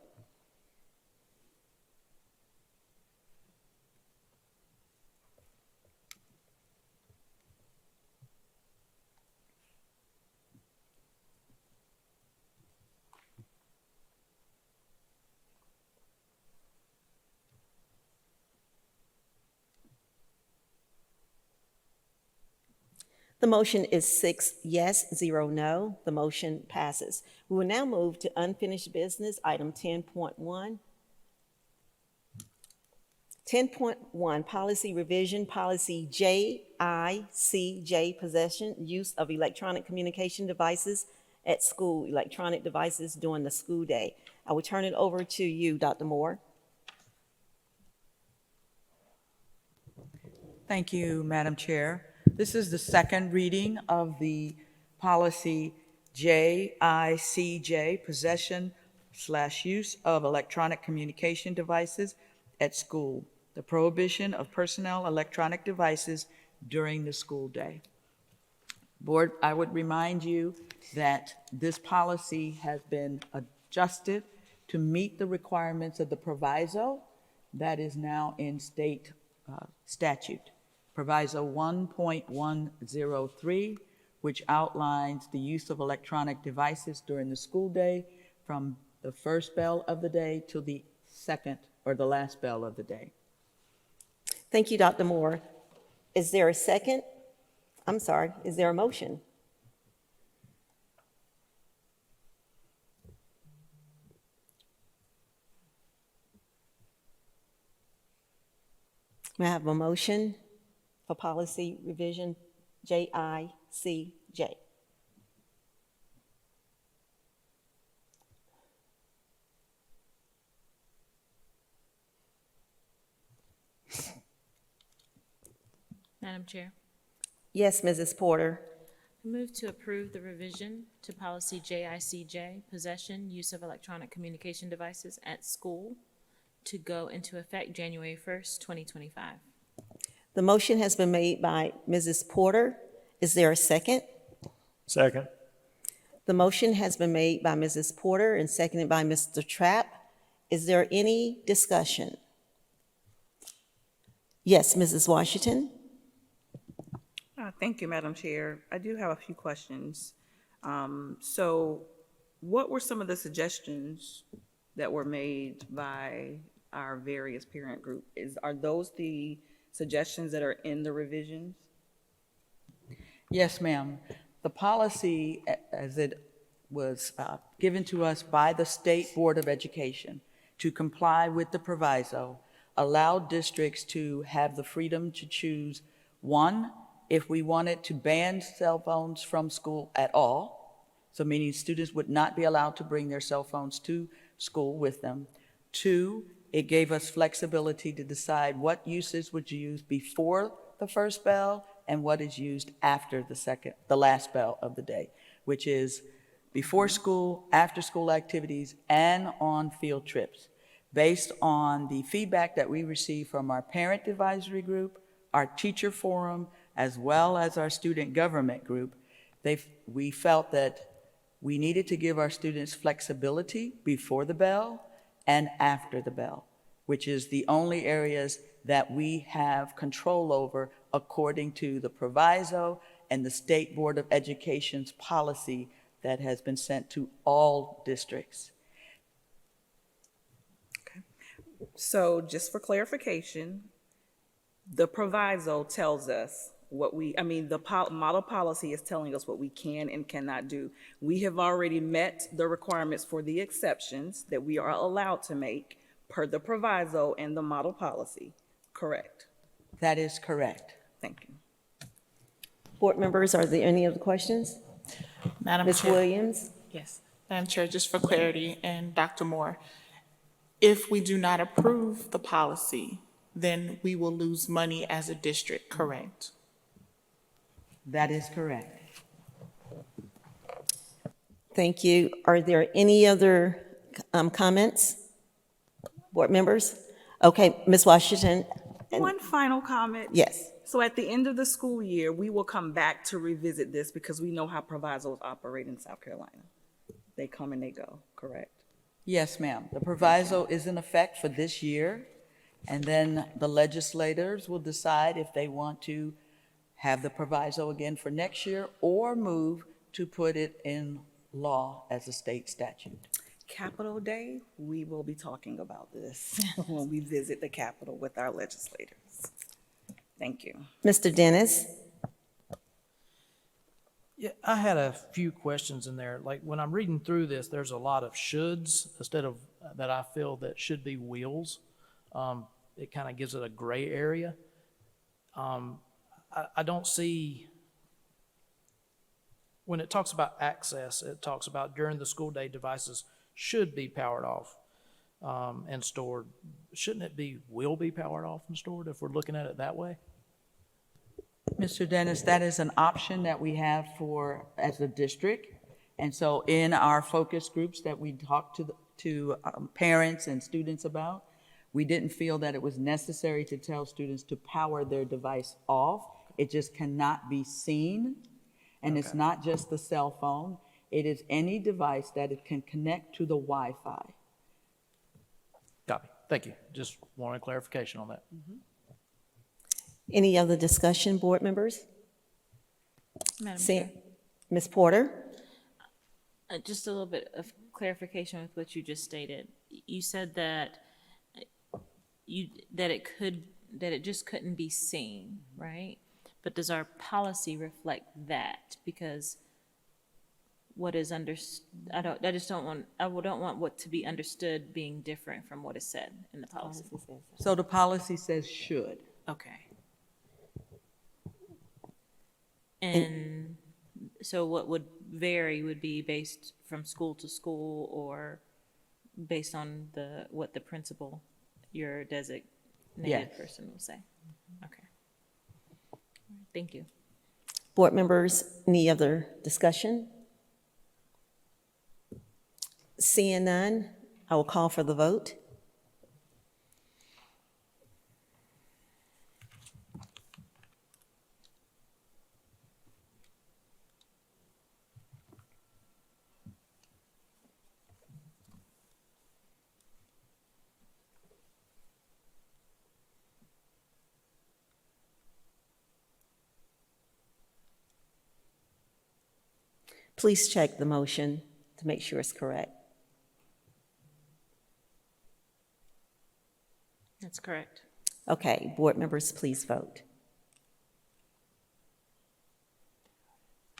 The motion is 6 yes, 0 no. The motion passes. We will now move to unfinished business, item 10.1. 10.1, policy revision, policy JICJ, possession, use of electronic communication devices at school, electronic devices during the school day. I will turn it over to you, Dr. Moore. Thank you, Madam Chair. This is the second reading of the policy JICJ, possession/use of electronic communication devices at school, the prohibition of personnel electronic devices during the school day. Board, I would remind you that this policy has been adjusted to meet the requirements of the proviso that is now in state statute. Proviso 1.103, which outlines the use of electronic devices during the school day from the first bell of the day to the second or the last bell of the day. Thank you, Dr. Moore. Is there a second? I'm sorry, is there a motion? May I have a motion for policy revision JICJ? Madam Chair, Yes, Mrs. Porter. I move to approve the revision to policy JICJ, possession, use of electronic communication devices at school, to go into effect January 1st, 2025. The motion has been made by Mrs. Porter. Is there a second? Second. The motion has been made by Mrs. Porter and seconded by Mr. Trapp. Is there any discussion? Yes, Mrs. Washington. Thank you, Madam Chair. I do have a few questions. So what were some of the suggestions that were made by our various parent group? Are those the suggestions that are in the revisions? Yes, ma'am. The policy, as it was given to us by the State Board of Education to comply with the proviso, allowed districts to have the freedom to choose, one, if we wanted to ban cell phones from school at all, so meaning students would not be allowed to bring their cell phones to school with them. Two, it gave us flexibility to decide what uses would you use before the first bell and what is used after the last bell of the day, which is before school, after school activities, and on field trips. Based on the feedback that we received from our parent advisory group, our teacher forum, as well as our student government group, we felt that we needed to give our students flexibility before the bell and after the bell, which is the only areas that we have control over according to the proviso and the State Board of Education's policy that has been sent to all districts. Okay. So just for clarification, the proviso tells us the model policy is telling us what we can and cannot do. We have already met the requirements for the exceptions that we are allowed to make per the proviso and the model policy, correct? That is correct. Thank you. Board members, are there any other questions? Madam Ms. Chair. Williams? Yes, Madam Chair, just for clarity, and Dr. Moore, if we do not approve the policy, then we will lose money as a district, correct? That is correct. Thank you. Are there any other comments? Board members? Okay, Ms. Washington? One final comment. Yes. So at the end of the school year, we will come back to revisit this because we know how provisos operate in South Carolina. They come and they go, correct? Yes, ma'am. The proviso is in effect for this year, and then the legislators will decide if they want to have the proviso again for next year or move to put it in law as a state statute. Capitol Day, we will be talking about this when we visit the Capitol with our legislators. Thank you. Mr. Dennis? Yeah, I had a few questions in there. Like when I'm reading through this, there's a lot of shoulds instead of that I feel that should be wills. It kind of gives it a gray area. I don't see, when it talks about access, it talks about during the school day devices should be powered off and stored. Shouldn't it be will be powered off and stored if we're looking at it that way? Mr. Dennis, that is an option that we have for, as a district. And so in our focus groups that we talked to parents and students about, we didn't feel that it was necessary to tell students to power their device off. It just cannot be seen. And it's not just the cell phone. It is any device that it can connect to the Wi-Fi. Copy. Thank you. Just wanted clarification on that. Any other discussion, board members? Madam Chair. Ms. Porter? Just a little bit of clarification with what you just stated. You said that that it just couldn't be seen, right? But does our policy reflect that? Because what is I don't want what to be understood being different from what is said in the policy. So the policy says should. Okay. And so what would vary would be based from school to school or based on what the principal, your designated Yes. person will say? Okay. Thank you. Board members, any other discussion? Seeing none, I will call for the vote. Please check the motion to make sure it's correct. That's correct. Okay, board members, please vote.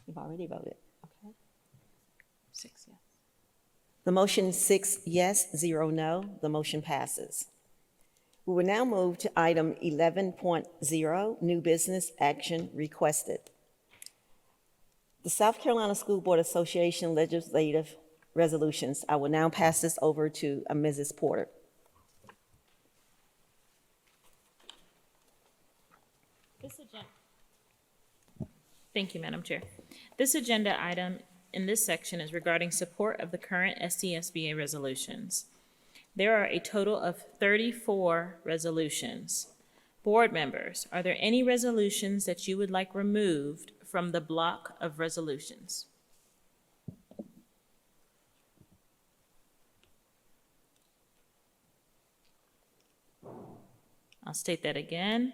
You've already voted. Okay. 6 yes. The motion is 6 yes, 0 no. The motion passes. We will now move to item 11.0, new business action requested. The South Carolina School Board Association legislative resolutions. I will now pass this over to Mrs. Porter. Thank you, Madam Chair. This agenda item in this section is regarding support of the current STSBA resolutions. There are a total of 34 resolutions. Board members, are there any resolutions that you would like removed from the block of resolutions? I'll state that again.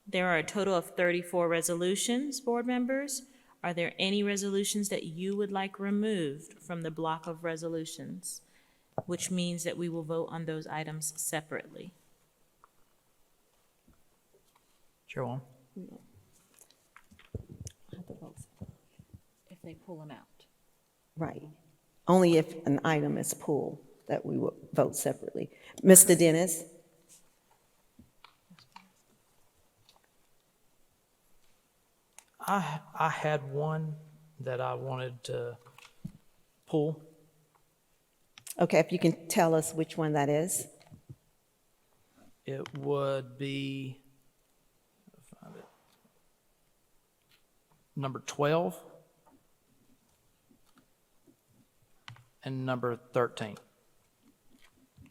There are a total of 34 resolutions, board members. Are there any resolutions that you would like removed from the block of resolutions? Which means that we will vote on those items separately. Chairwoman. If they pull them out. Right. Only if an item is pulled. that we will vote separately. Mr. Dennis? I had one that I wanted to pull. Okay, if you can tell us which one that is. It would be, find it, number 12 and number 13.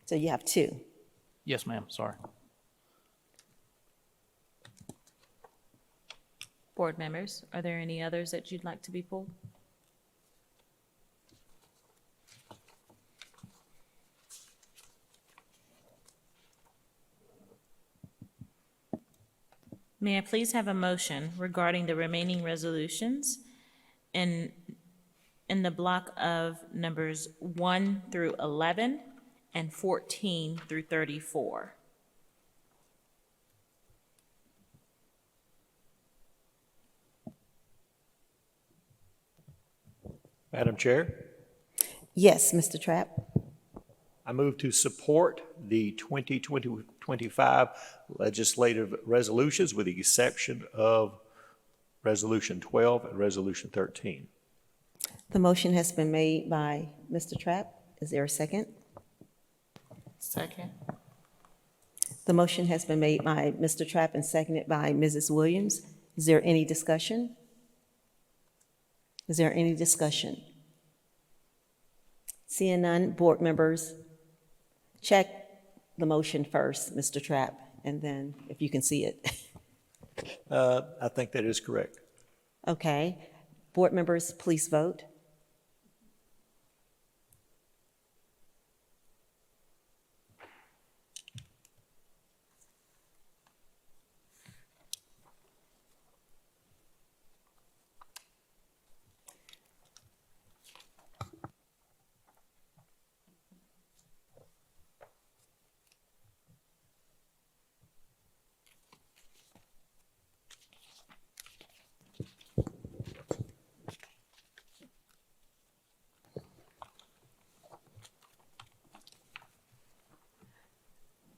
So you have two. Yes, ma'am, sorry. Board members, are there any others that you'd like to be pulled? May I please have a motion regarding the remaining resolutions in the block of numbers 1 through 11 and 14 through 34? Madam Chair, Yes, Mr. Trapp. I move to support the 2025 legislative resolutions with the exception of Resolution 12 and Resolution 13. The motion has been made by Mr. Trapp. Is there a second? Second. The motion has been made by Mr. Trapp and seconded by Mrs. Williams. Is there any discussion? Is there any discussion? Seeing none, board members, check the motion first, Mr. Trapp, and then if you can see it. I think that is correct. Okay. Board members, please vote.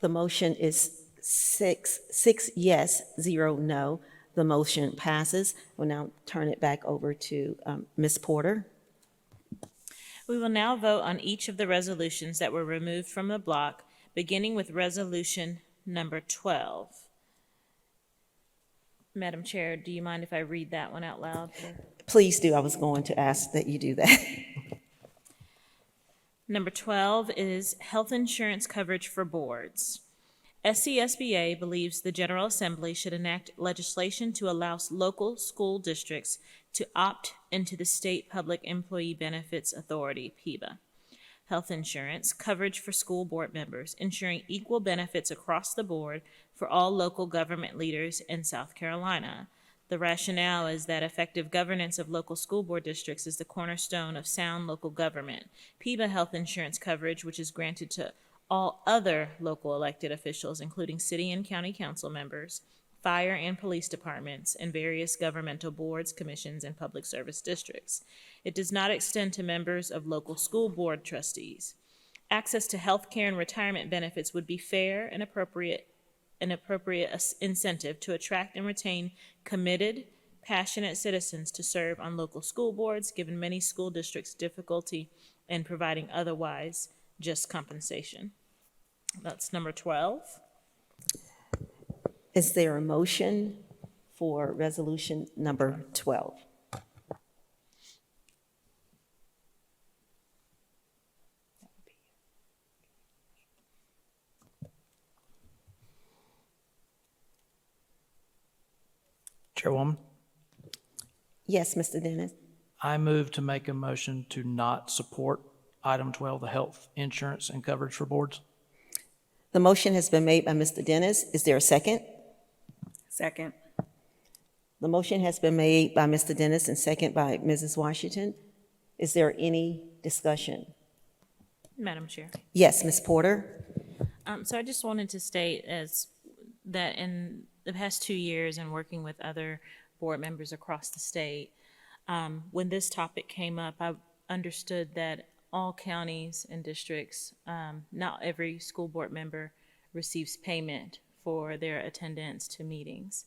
The motion is six yes, 0 no. The motion passes. We'll now turn it back over to Ms. Porter. We will now vote on each of the resolutions that were removed from the block, beginning with resolution number 12. Madam Chair, do you mind if I read that one out loud? Please do. I was going to ask that you do that. Number 12 is health insurance coverage for boards. SCSBA believes the General Assembly should enact legislation to allow local school districts to opt into the State Public Employee Benefits Authority, PEBA. Health insurance coverage for school board members, ensuring equal benefits across the board for all local government leaders in South Carolina. The rationale is that effective governance of local school board districts is the cornerstone of sound local government. PEBA health insurance coverage, which is granted to all other local elected officials, including city and county council members, fire and police departments, and various governmental boards, commissions, and public service districts. It does not extend to members of local school board trustees. Access to health care and retirement benefits would be fair and appropriate incentive to attract and retain committed, passionate citizens to serve on local school boards, given many school districts' difficulty in providing otherwise just compensation. That's number 12. Is there a motion for resolution number 12? Chairwoman, Yes, Mr. Dennis. I move to make a motion to not support item 12, the health insurance and coverage for boards. The motion has been made by Mr. Dennis. Is there a second? Second. The motion has been made by Mr. Dennis and second by Mrs. Washington. Is there any discussion? Madam Chair. Yes, Ms. Porter? So I just wanted to state as that in the past 2 years and working with other board members across the state, when this topic came up, I understood that all counties and districts, not every school board member receives payment for their attendance to meetings.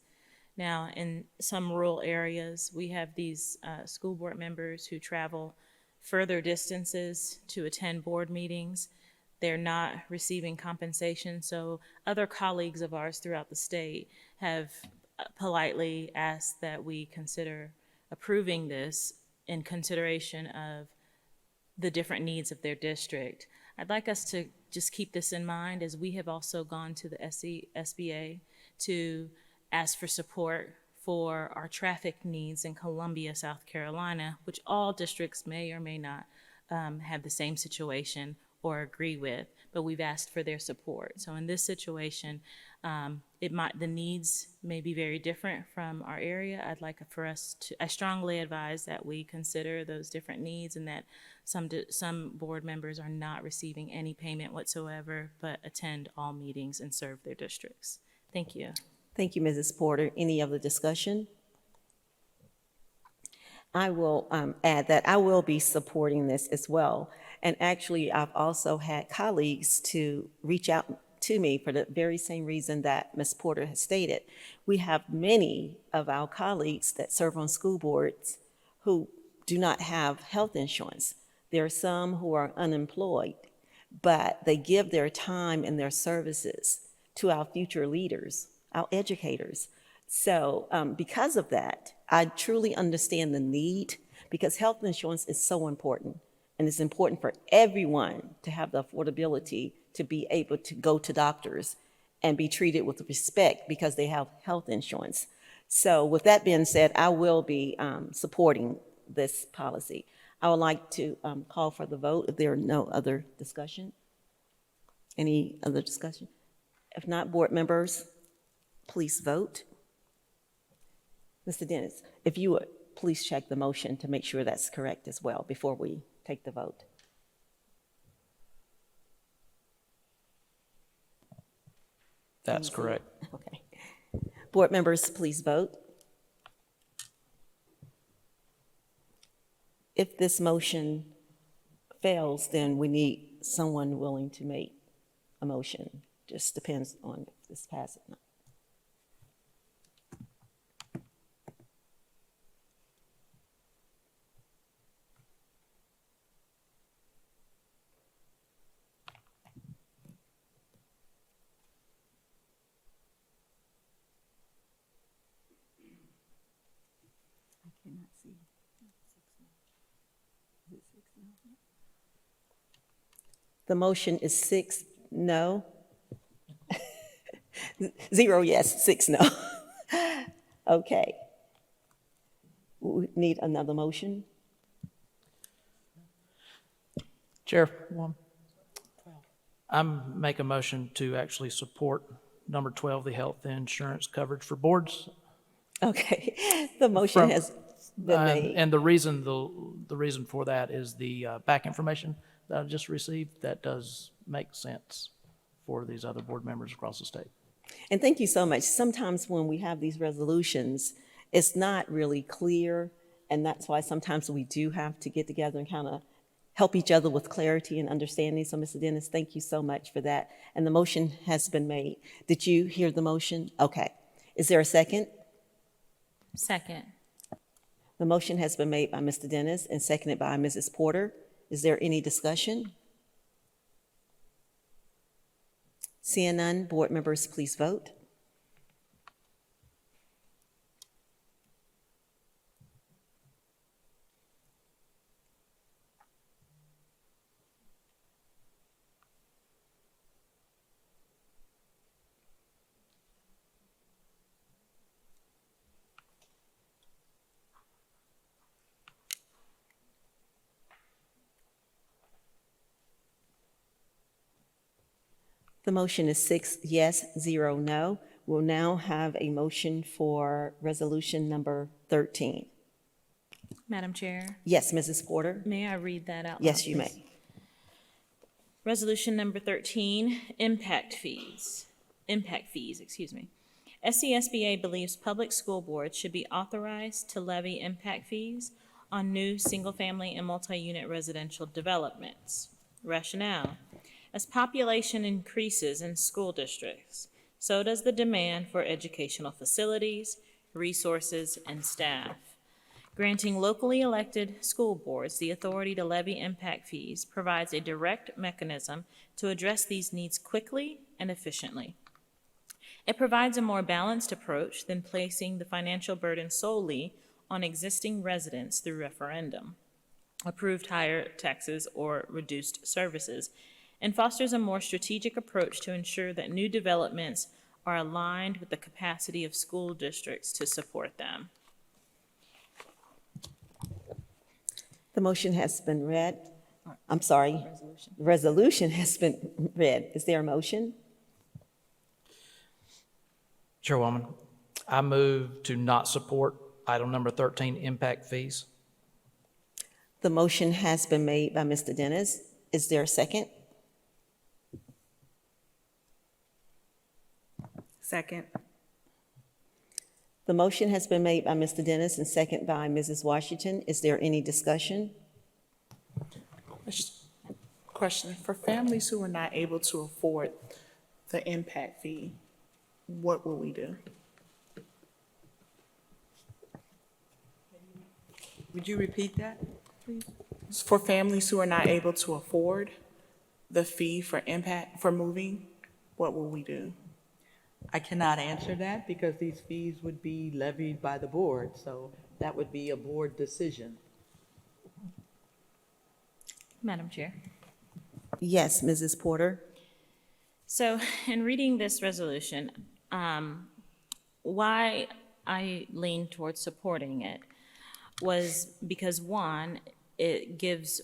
Now, in some rural areas, we have these school board members who travel further distances to attend board meetings. They're not receiving compensation, so other colleagues of ours throughout the state have politely asked that we consider approving this in consideration of the different needs of their district. I'd like us to just keep this in mind, as we have also gone to the SBA to ask for support for our traffic needs in Columbia, South Carolina, which all districts may or may not have the same situation or agree with, but we've asked for their support. So in this situation, the needs may be very different from our area. I'd like for us to, I strongly advise that we consider those different needs, and that some board members are not receiving any payment whatsoever, but attend all meetings and serve their districts. Thank you. Thank you, Mrs. Porter. Any other discussion? I will add that I will be supporting this as well. And actually, I've also had colleagues to reach out to me for the very same reason that Ms. Porter has stated. We have many of our colleagues that serve on school boards who do not have health insurance. There are some who are unemployed, but they give their time and their services to our future leaders, our educators. So because of that, I truly understand the need, because health insurance is so important. And it's important for everyone to have the affordability to be able to go to doctors and be treated with respect because they have health insurance. So with that being said, I will be supporting this policy. I would like to call for the vote if there are no other discussion. Any other discussion? If not, board members, please vote. Mr. Dennis, if you would, please check the motion to make sure that's correct as well before we take the vote. That's correct. Okay. Board members, please vote. If this motion fails, then we need someone willing to make a motion. Just depends on if this passes or not. The motion is 6 no. 0 yes, 6 no. Okay. We need another motion. Chair, I make a motion to actually support number 12, the health insurance coverage for boards. Okay, the motion has been made. And the reason for that is the back information that I just received. That does make sense for these other board members across the state. And thank you so much. Sometimes when we have these resolutions, it's not really clear, and that's why sometimes we do have to get together and kind of help each other with clarity and understanding. So, Mr. Dennis, thank you so much for that. And the motion has been made. Did you hear the motion? Okay. Is there a second? Second. The motion has been made by Mr. Dennis and seconded by Mrs. Porter. Is there any discussion? Seeing none, board members, please vote. The motion is 6 yes, 0 no. We'll now have a motion for resolution number 13. Madam Chair, Yes, Mrs. Porter? may I read that out loud? Yes, you please? may. Resolution number 13, impact fees, excuse me. SCSBA believes public school boards should be authorized to levy impact fees on new single-family and multi-unit residential developments. Rationale: as population increases in school districts, so does the demand for educational facilities, resources, and staff. Granting locally elected school boards the authority to levy impact fees provides a direct mechanism to address these needs quickly and efficiently. It provides a more balanced approach than placing the financial burden solely on existing residents through referendum, approved higher taxes, or reduced services, and fosters a more strategic approach to ensure that new developments are aligned with the capacity of school districts to support them. The motion has been read. I'm sorry. Resolution has been read. Is there a motion? Chairwoman, I move to not support item number 13, impact fees. The motion has been made by Mr. Dennis. Is there a second? Second. The motion has been made by Mr. Dennis and second by Mrs. Washington. Is there any discussion? Question, for families who are not able to afford the impact fee, what will we do? Would you repeat that, please? For families who are not able to afford the fee for impact, for moving, what will we do? I cannot answer that because these fees would be levied by the board, so that would be a board decision. Madam Chair. Yes, Mrs. Porter. So in reading this resolution, why I leaned towards supporting it was because, one, it gives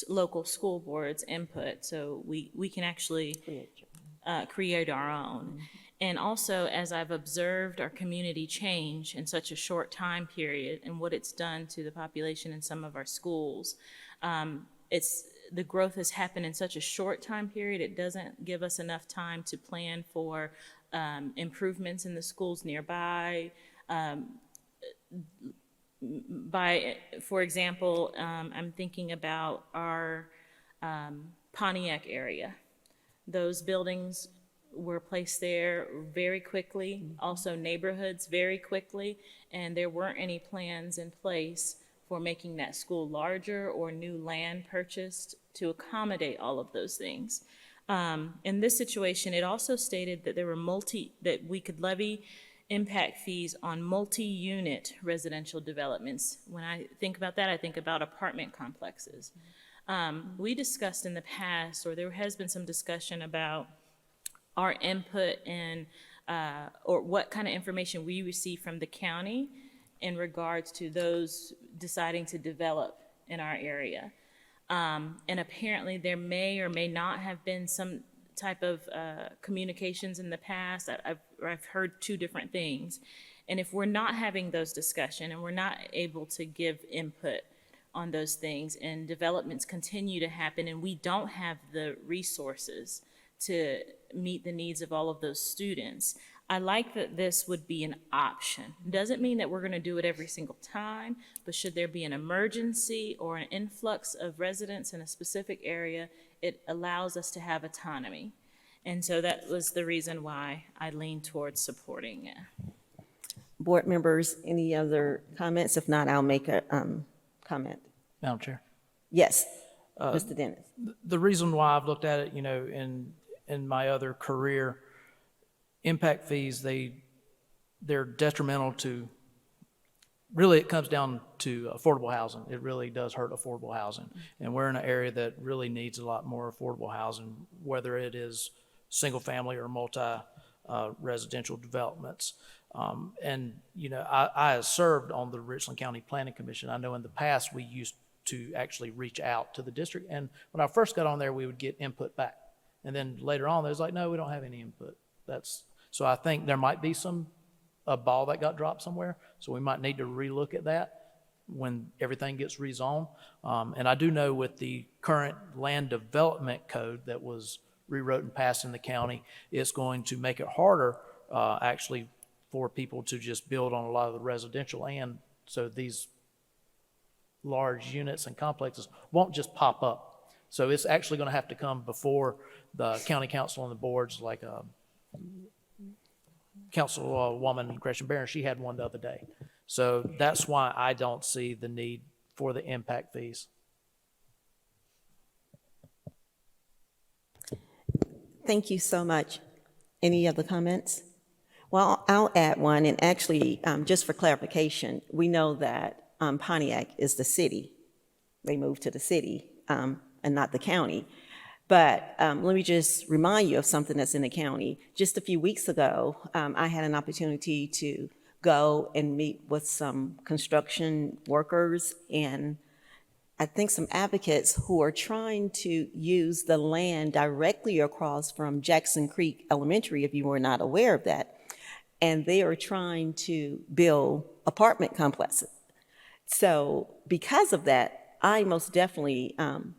local school boards input, so we can actually create our own. And also, as I've observed our community change in such a short time period and what it's done to the population in some of our schools, the growth has happened in such a short time period, it doesn't give us enough time to plan for improvements in the schools nearby. For example, I'm thinking about our Pontiac area. Those buildings were placed there very quickly, also neighborhoods very quickly, and there weren't any plans in place for making that school larger or new land purchased to accommodate all of those things. In this situation, it also stated that that we could levy impact fees on multi-unit residential developments. When I think about that, I think about apartment complexes. We discussed in the past, or there has been some discussion about our input in, or what kind of information we receive from the county in regards to those deciding to develop in our area. And apparently there may or may not have been some type of communications in the past. I've heard two different things. And if we're not having those discussions and we're not able to give input on those things and developments continue to happen and we don't have the resources to meet the needs of all of those students, I like that this would be an option. Doesn't mean that we're going to do it every single time, but should there be an emergency or an influx of residents in a specific area, it allows us to have autonomy. And so that was the reason why I leaned towards supporting it. Board members, any other comments? If not, I'll make a comment. Madam Chair. Yes, Mr. Dennis. The reason why I've looked at it, in my other career, impact fees, they're detrimental to, really it comes down to affordable housing. It really does hurt affordable housing. And we're in an area that really needs a lot more affordable housing, whether it is single family or multi-residential developments. I served on the Richland County Planning Commission. I know in the past we used to actually reach out to the district. And when I first got on there, we would get input back. And then later on, there's like, no, we don't have any input. So I think there might be a ball that got dropped somewhere. So we might need to relook at that when everything gets rezoned. And I do know with the current land development code that was rewrote and passed in the county, it's going to make it harder actually for people to just build on a lot of the residential land. So these large units and complexes won't just pop up. So it's actually going to have to come before the county council and the boards, like Councilwoman Gretchen Barron, she had one the other day. So that's why I don't see the need for the impact fees. Thank you so much. Any other comments? Well, I'll add one, and actually, just for clarification, we know that Pontiac is the city. They moved to the city and not the county. But let me just remind you of something that's in the county. Just a few weeks ago, I had an opportunity to go and meet with some construction workers and I think some advocates who are trying to use the land directly across from Jackson Creek Elementary, if you were not aware of that. And they are trying to build apartment complexes. So because of that, I most definitely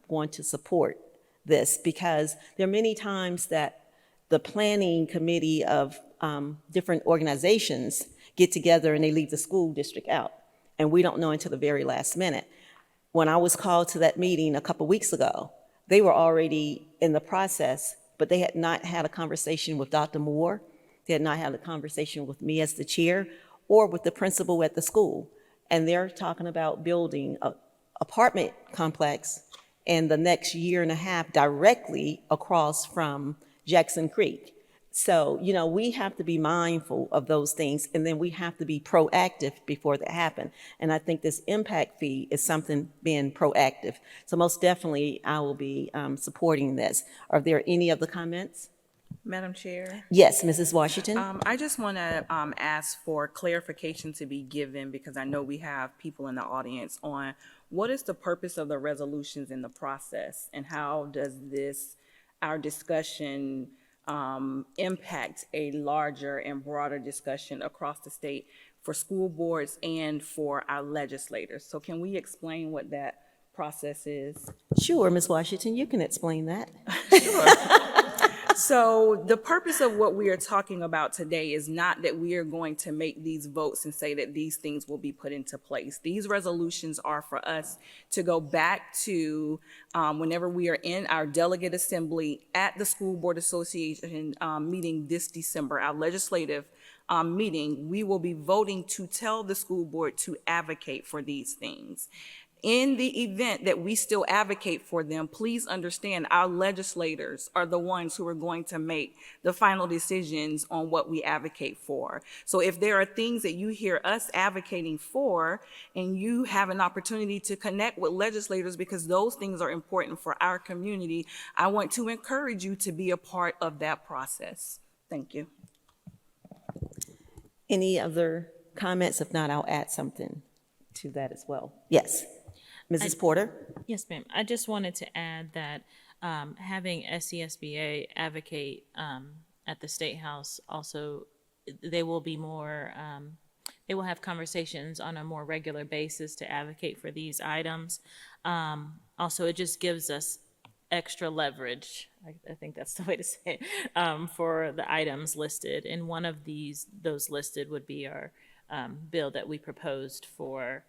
want to support this because there are many times that the planning committee of different organizations get together and they leave the school district out. And we don't know until the very last minute. When I was called to that meeting a couple weeks ago, they were already in the process, but they had not had a conversation with Dr. Moore. They had not had a conversation with me as the chair or with the principal at the school. And they're talking about building an apartment complex in the next year and a half directly across from Jackson Creek. So, you know, we have to be mindful of those things, and then we have to be proactive before that happen. And I think this impact fee is something being proactive. So most definitely, I will be supporting this. Are there any other comments? Madam Chair? Yes, Mrs. Washington. I just want to ask for clarification to be given because I know we have people in the audience on what is the purpose of the resolutions in the process and how does this, our discussion, impact a larger and broader discussion across the state for school boards and for our legislators. So can we explain what that process is? Sure, Ms. Washington, you can explain that. So the purpose of what we are talking about today is not that we are going to make these votes and say that these things will be put into place. These resolutions are for us to go back to whenever we are in our delegate assembly at the School Board Association meeting this December, our legislative meeting, we will be voting to tell the school board to advocate for these things. In the event that we still advocate for them, please understand our legislators are the ones who are going to make the final decisions on what we advocate for. So if there are things that you hear us advocating for and you have an opportunity to connect with legislators because those things are important for our community, I want to encourage you to be a part of that process. Thank you. Any other comments? If not, I'll add something to that as well. Yes. Mrs. Porter? Yes, ma'am. I just wanted to add that having SCSBA advocate at the State House also, they will be more, they will have conversations on a more regular basis to advocate for these items. Also, it just gives us extra leverage, I think that's the way to say it, for the items listed. And one of those listed would be our bill that we proposed for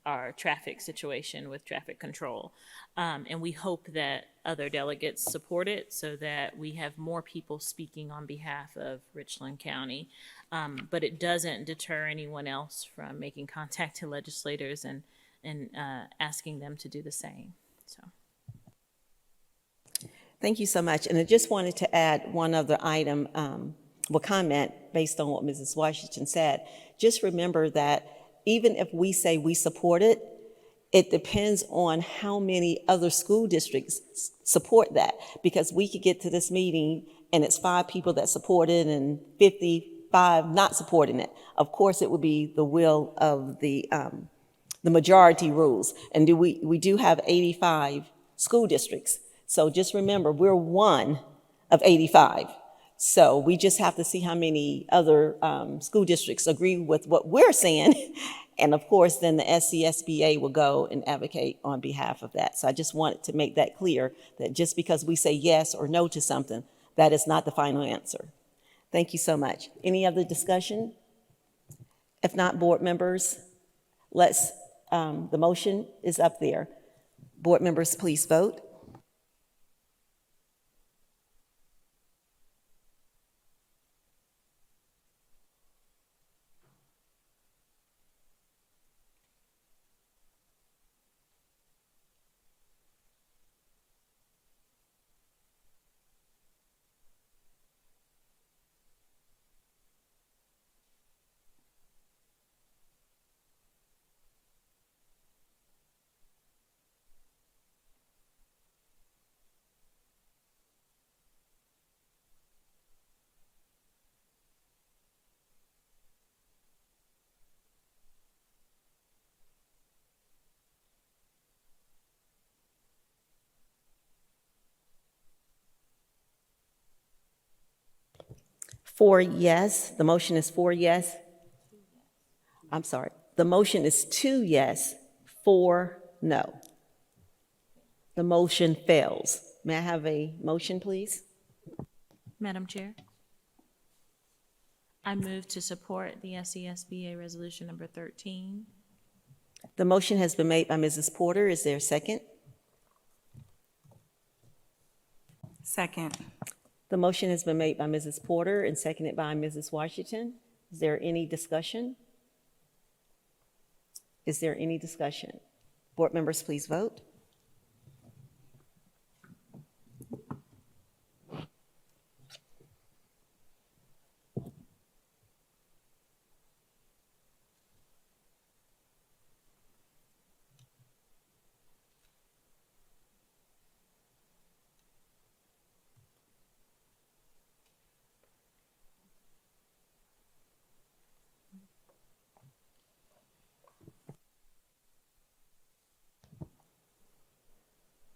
our traffic situation with traffic control. And we hope that other delegates support it so that we have more people speaking on behalf of Richland County. But it doesn't deter anyone else from making contact to legislators and asking them to do the same, so. Thank you so much. And I just wanted to add one other item, comment based on what Mrs. Washington said. Just remember that even if we say we support it, it depends on how many other school districts support that. Because we could get to this meeting and it's 5 people that support it and 55 not supporting it. Of course, it would be the will of the majority rules. And we do have 85 school districts. So just remember, we're one of 85. So we just have to see how many other school districts agree with what we're saying. And of course, then the SCSBA will go and advocate on behalf of that. So I just wanted to make that clear, that just because we say yes or no to something, that is not the final answer. Thank you so much. Any other discussion? If not, board members, let's The motion is up there. Board members, please vote. Four yes. The motion is four yes. I'm sorry. The motion is two yes, four no. The motion fails. May I have a motion, please? Madam Chair, I move to support the SESBA Resolution number 13. The motion has been made by Mrs. Porter. Is there a second? Second. The motion has been made by Mrs. Porter and seconded by Mrs. Washington. Is there any discussion? Is there any discussion? Board members, please vote.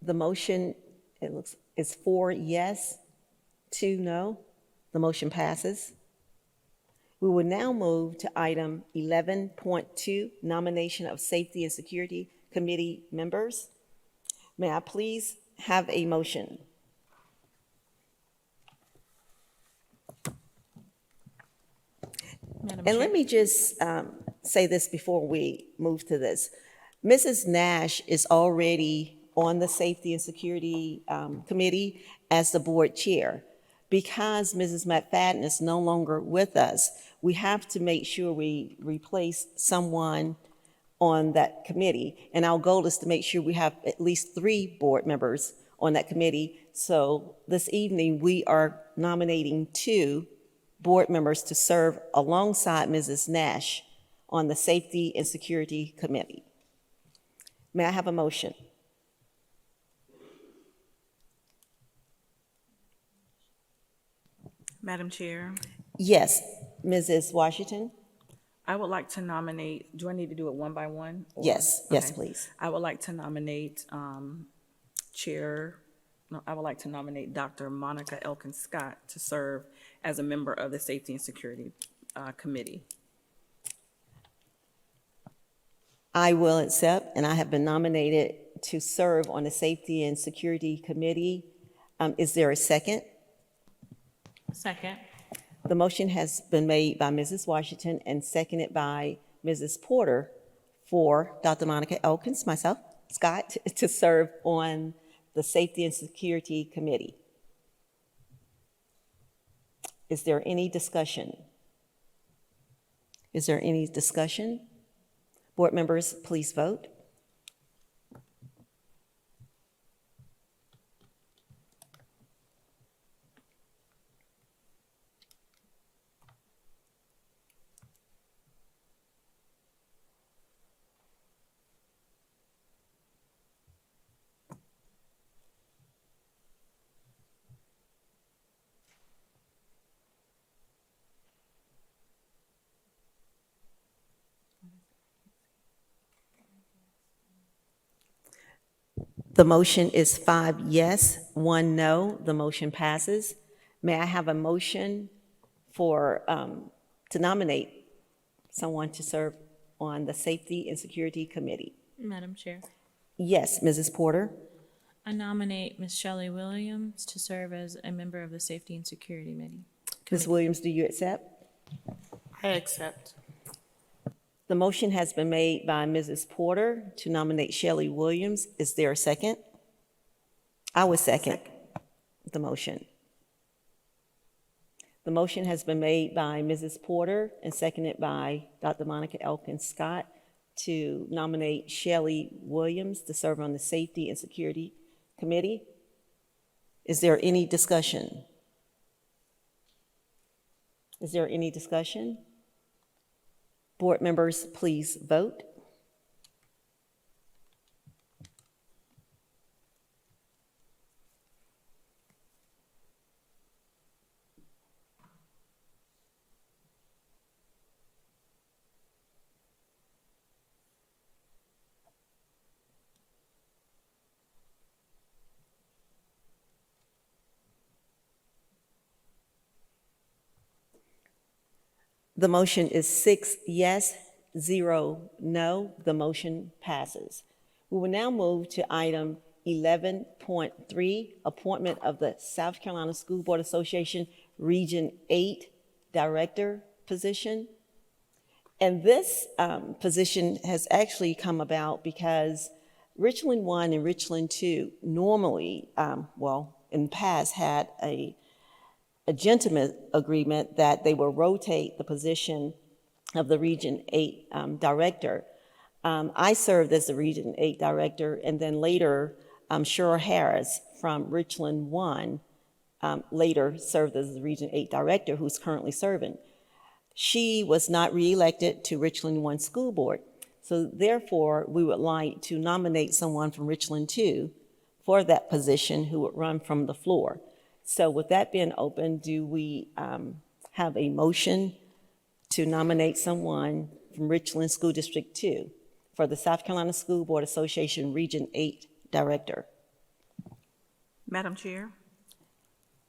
The motion, it looks, is four yes, two no. The motion passes. We will now move to item 11.2, nomination of Safety and Security Committee members. May I please have a motion? And let me just say this before we move to this. Mrs. Nash is already on the Safety and Security Committee as the board chair. Because Mrs. McFadden is no longer with us, we have to make sure we replace someone on that committee. And our goal is to make sure we have at least 3 board members on that committee. So this evening, we are nominating 2 board members to serve alongside Mrs. Nash on the Safety and Security Committee. May I have a motion? Madam Chair, Yes, Mrs. Washington? I would like to nominate, do I need to do it one by one? or- Yes, yes, Okay. please. I would like to nominate I would like to nominate Dr. Monica Elkins Scott to serve as a member of the Safety and Security Committee. I will accept, and I have been nominated to serve on the Safety and Security Committee. Is there a second? Second. The motion has been made by Mrs. Washington and seconded by Mrs. Porter for Dr. Monica Elkins, myself, Scott, to serve on the Safety and Security Committee. Is there any discussion? Is there any discussion? Board members, please vote. The motion is 5 yes, 1 no. The motion passes. May I have a motion for, to nominate someone to serve on the Safety and Security Committee? Madam Chair, Yes, Mrs. Porter? I nominate Ms. Shelley Williams to serve as a member of the Safety and Security Committee. Ms. Williams, do you accept? I accept. The motion has been made by Mrs. Porter to nominate Shelley Williams. Is there a second? I would second the motion. The motion has been made by Mrs. Porter and seconded by Dr. Monica Elkins Scott to nominate Shelley Williams to serve on the Safety and Security Committee. Is there any discussion? Is there any discussion? Board members, please vote. The motion is 6 yes, 0 no. The motion passes. We will now move to item 11.3, appointment of the South Carolina School Board Association Region 8 Director position. And this position has actually come about because Richland 1 and Richland 2 normally, in the past, had a gentleman agreement that they will rotate the position of the Region 8 director. I served as the Region 8 director, and then later, Cheryl Harris from Richland 1 later served as the Region 8 director, who's currently serving. She was not reelected to Richland 1 School Board, so therefore, we would like to nominate someone from Richland 2 for that position who would run from the floor. So with that being open, do we have a motion to nominate someone from Richland School District 2 for the South Carolina School Board Association Region 8 Director? Madam Chair,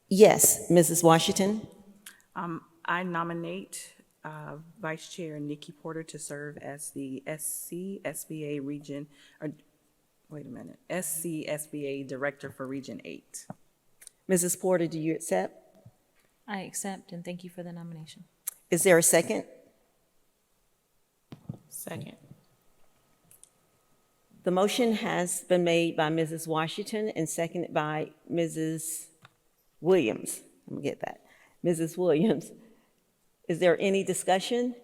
Yes, Mrs. Washington. I nominate Vice Chair Nikki Porter to serve as the SCSBA Region, SCSBA Director for Region 8. Mrs. Porter, do you accept? I accept and thank you for the nomination. Is there a second? Second. The motion has been made by Mrs. Washington and seconded by Mrs. Williams. Let me get that. Mrs. Williams. Is there any discussion?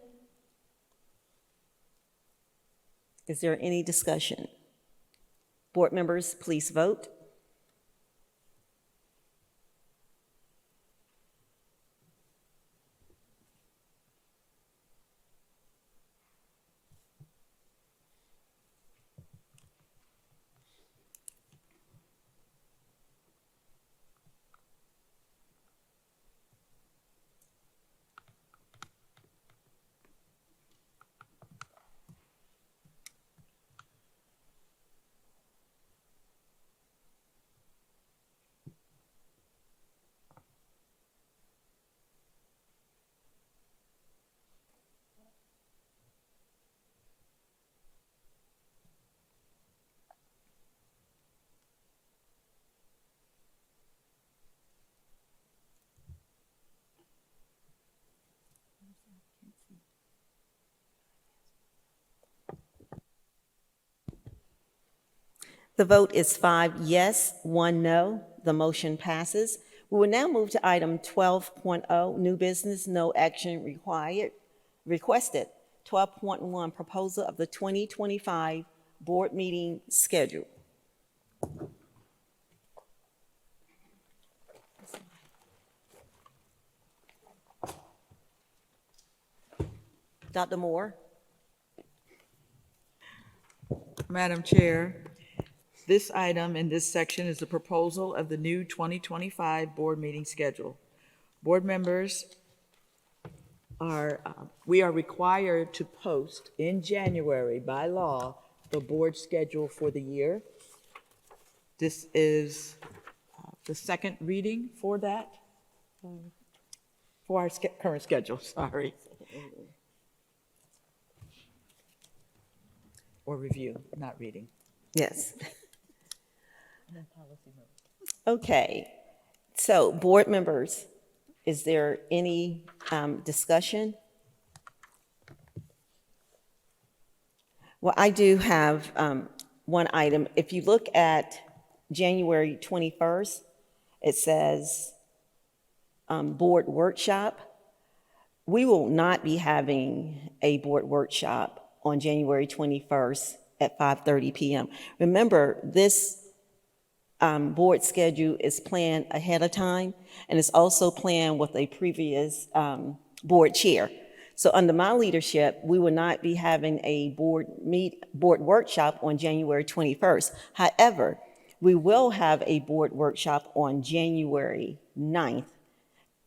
Is there any discussion? Board members, please vote. The vote is 5 yes, 1 no. The motion passes. We will now move to item 12.0, new business, no action requested. 12.1, proposal of the 2025 board meeting schedule. Dr. Moore? Madam Chair, this item in this section is the proposal of the new 2025 board meeting schedule. Board members we are required to post in January by law the board schedule for the year. This is the second reading for that, for our current schedule, sorry. Or review, not reading. Yes. Okay, so board members, is there any discussion? Well, I do have one item. If you look at January 21st, it says board workshop. We will not be having a board workshop on January 21st at 5:30 p.m. Remember, this board schedule is planned ahead of time, and it's also planned with a previous board chair. So under my leadership, we will not be having a board workshop on January 21st. However, we will have a board workshop on January 9th,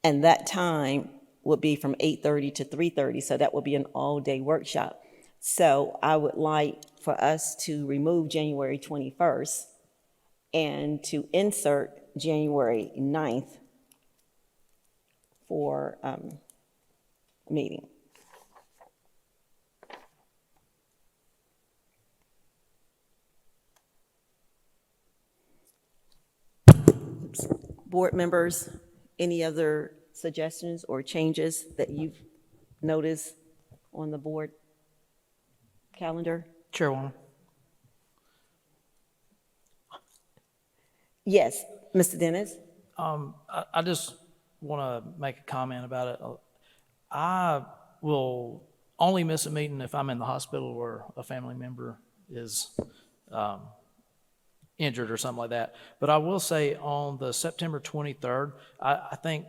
and that time will be from 8:30 to 3:30, so that will be an all-day workshop. So I would like for us to remove January 21st and to insert January 9th for meeting. Board members, any other suggestions or changes that you've noticed on the board calendar? Chairwoman. Yes, Mr. Dennis? I just want to make a comment about it. I will only miss a meeting if I'm in the hospital or a family member is injured or something like that. But I will say on the September 23rd, I think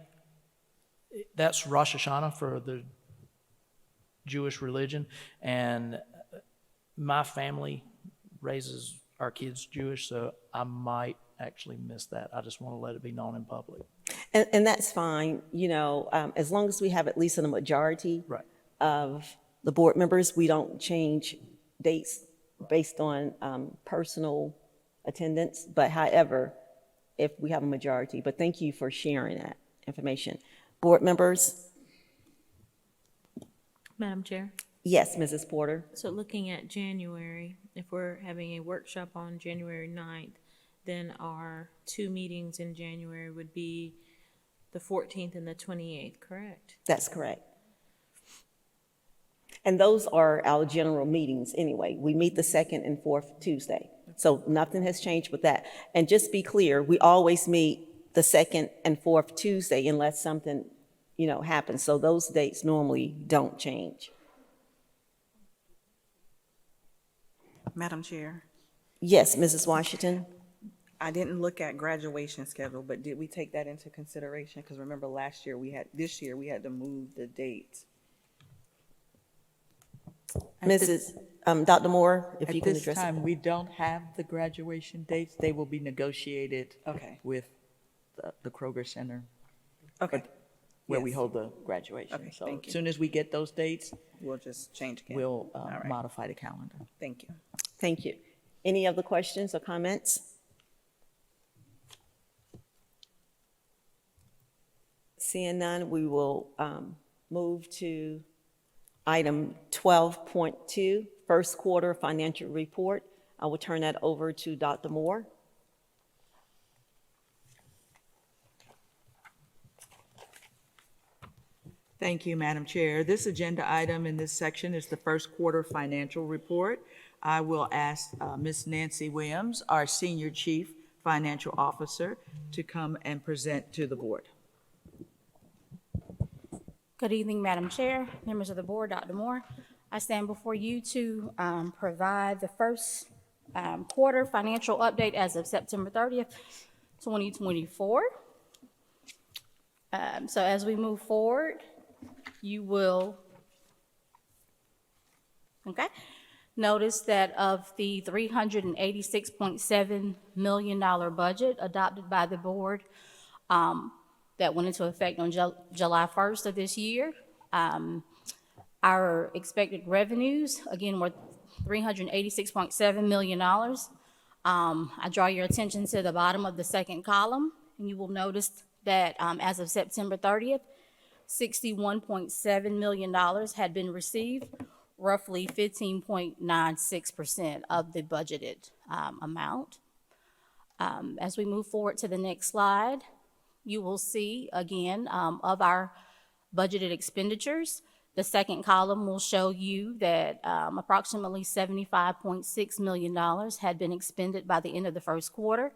that's Rosh Hashanah for the Jewish religion, and my family raises our kids Jewish, so I might actually miss that. I just want to let it be known in public. And that's fine, you know, as long as we have at least a majority of the board members, we don't change dates based on personal attendance. But however, if we have a majority, but thank you for sharing that information. Board members? Madam Chair? Yes, Mrs. Porter? So looking at January, if we're having a workshop on January 9th, then our two meetings in January would be the 14th and the 28th, correct? That's correct. And those are our general meetings anyway. We meet the second and fourth Tuesday. So nothing has changed with that. And just be clear, we always meet the second and fourth Tuesday unless something, you know, happens. So those dates normally don't change. Madam Chair, Yes, Mrs. Washington? I didn't look at graduation schedule, but did we take that into consideration? Because remember this year we had to move the date. Dr. Moore, if you can At this address it. time, we don't have the graduation dates. They will be negotiated Okay. with the Kroger Center. Okay. Where we Yes. hold the graduation. Okay, So thank you. as soon as we get those dates, We'll just change again. we'll All right. modify the calendar. Thank you. Thank you. Any other questions or comments? Seeing none, we will move to item 12.2, first quarter financial report. I will turn that over to Dr. Moore. Thank you, Madam Chair. This agenda item in this section is the first quarter financial report. I will ask Ms. Nancy Williams, our Senior Chief Financial Officer, to come and present to the board. Good evening, Madam Chair, members of the board, Dr. Moore. I stand before you to provide the first quarter financial update as of September 30th, 2024. So as we move forward, you will, notice that of the $386.7 million budget adopted by the board that went into effect on July 1st of this year, our expected revenues, again, were $386.7 million. I draw your attention to the bottom of the second column, and you will notice that as of September 30th, $61.7 million had been received, roughly 15.96% of the budgeted amount. As we move forward to the next slide, you will see again of our budgeted expenditures The second column will show you that approximately $75.6 million had been expended by the end of the first quarter.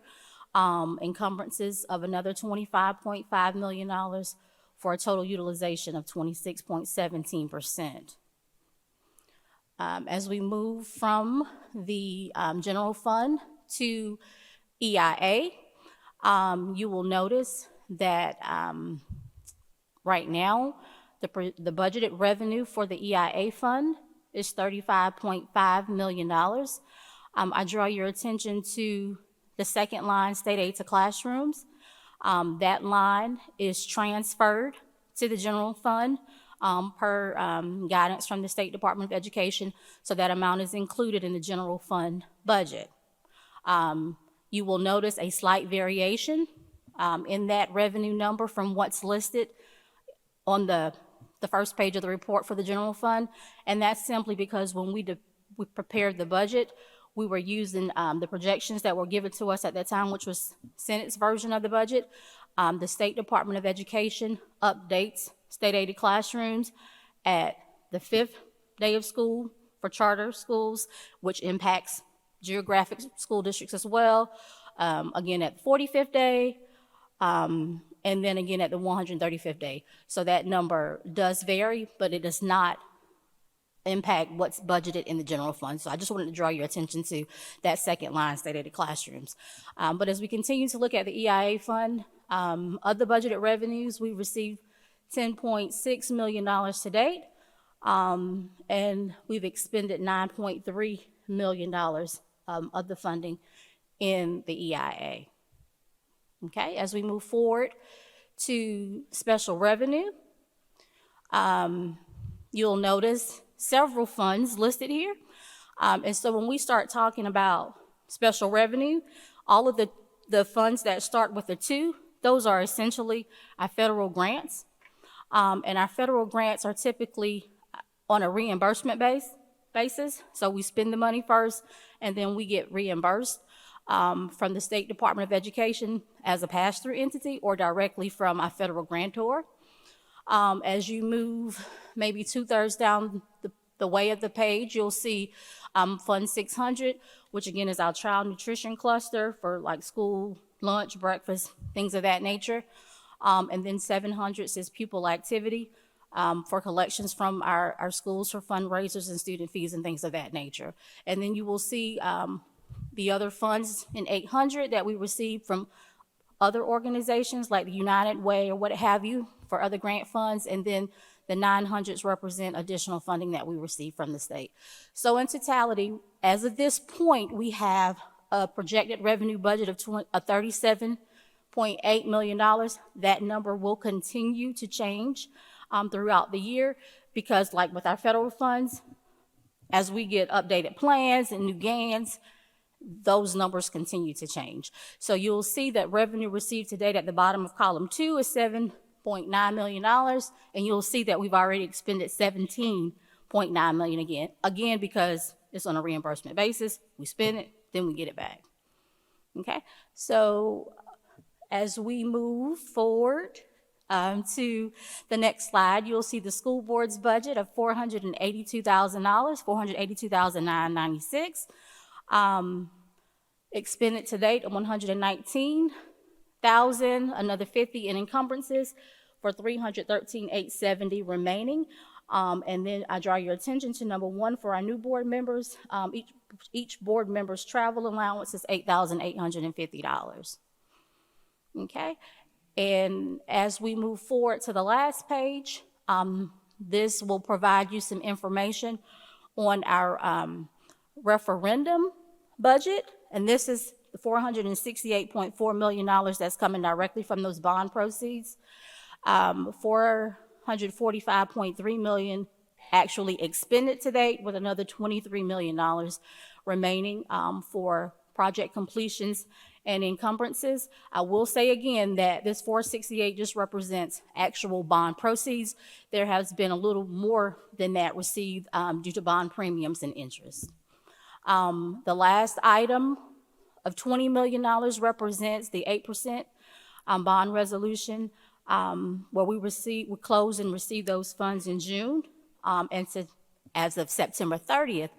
Encumbrances of another $25.5 million for a total utilization of 26.17%. As we move from the general fund to EIA, you will notice that right now, the budgeted revenue for the EIA fund is $35.5 million. I draw your attention to the second line, state aid to classrooms. That line is transferred to the general fund per guidance from the State Department of Education, so that amount is included in the general fund budget. You will notice a slight variation in that revenue number from what's listed on the first page of the report for the general fund, and that's simply because when we prepared the budget, we were using the projections that were given to us at that time, which was Senate's version of the budget. The State Department of Education updates state-aided classrooms at the 5th day of school for charter schools, which impacts geographic school districts as well. Again, at the 45th day, and then again at the 135th day. So that number does vary, but it does not impact what's budgeted in the general fund. So I just wanted to draw your attention to that second line, state-aided classrooms. But as we continue to look at the EIA fund, of the budgeted revenues, we received $10.6 million to date, and we've expended $9.3 million of the funding in the EIA. Okay, as we move forward to special revenue, you'll notice several funds listed here. And so when we start talking about special revenue, all of the funds that start with a 2, those are essentially our federal grants. And our federal grants are typically on a reimbursement basis. So we spend the money first, and then we get reimbursed from the State Department of Education as a pass-through entity or directly from our federal grantor. As you move maybe 2/3 down the way of the page, you'll see Fund 600, which again is our child nutrition cluster for like school, lunch, breakfast, things of that nature. And then 700 says pupil activity for collections from our schools for fundraisers and student fees and things of that nature. And then you will see the other funds in 800 that we receive from other organizations like the United Way or what have you for other grant funds, and then the 900s represent additional funding that we receive from the state. So in totality, as of this point, we have a projected revenue budget of $37.8 million. That number will continue to change throughout the year because like with our federal funds, as we get updated plans and new GANs, those numbers continue to change. So you'll see that revenue received to date at the bottom of column 2 is $7.9 million, and you'll see that we've already expended $17.9 million again because it's on a reimbursement basis. We spend it, then we get it back. Okay, so as we move forward to the next slide, you'll see the school board's budget of $482,000, $482,996. Expended to date of $119,000, another $50 in encumbrances for $313,870 remaining. And then I draw your attention to number 1 for our new board members. Each board member's travel allowance is $8,850. Okay, and as we move forward to the last page, this will provide you some information on our referendum budget, and this is the $468.4 million that's coming directly from those bond proceeds. $445.3 million actually expended to date, with another $23 million remaining for project completions and encumbrances. I will say again that this 468 just represents actual bond proceeds. There has been a little more than that received due to bond premiums and interest. The last item of $20 million represents the 8% bond resolution where we closed and received those funds in June And since, as of September 30th,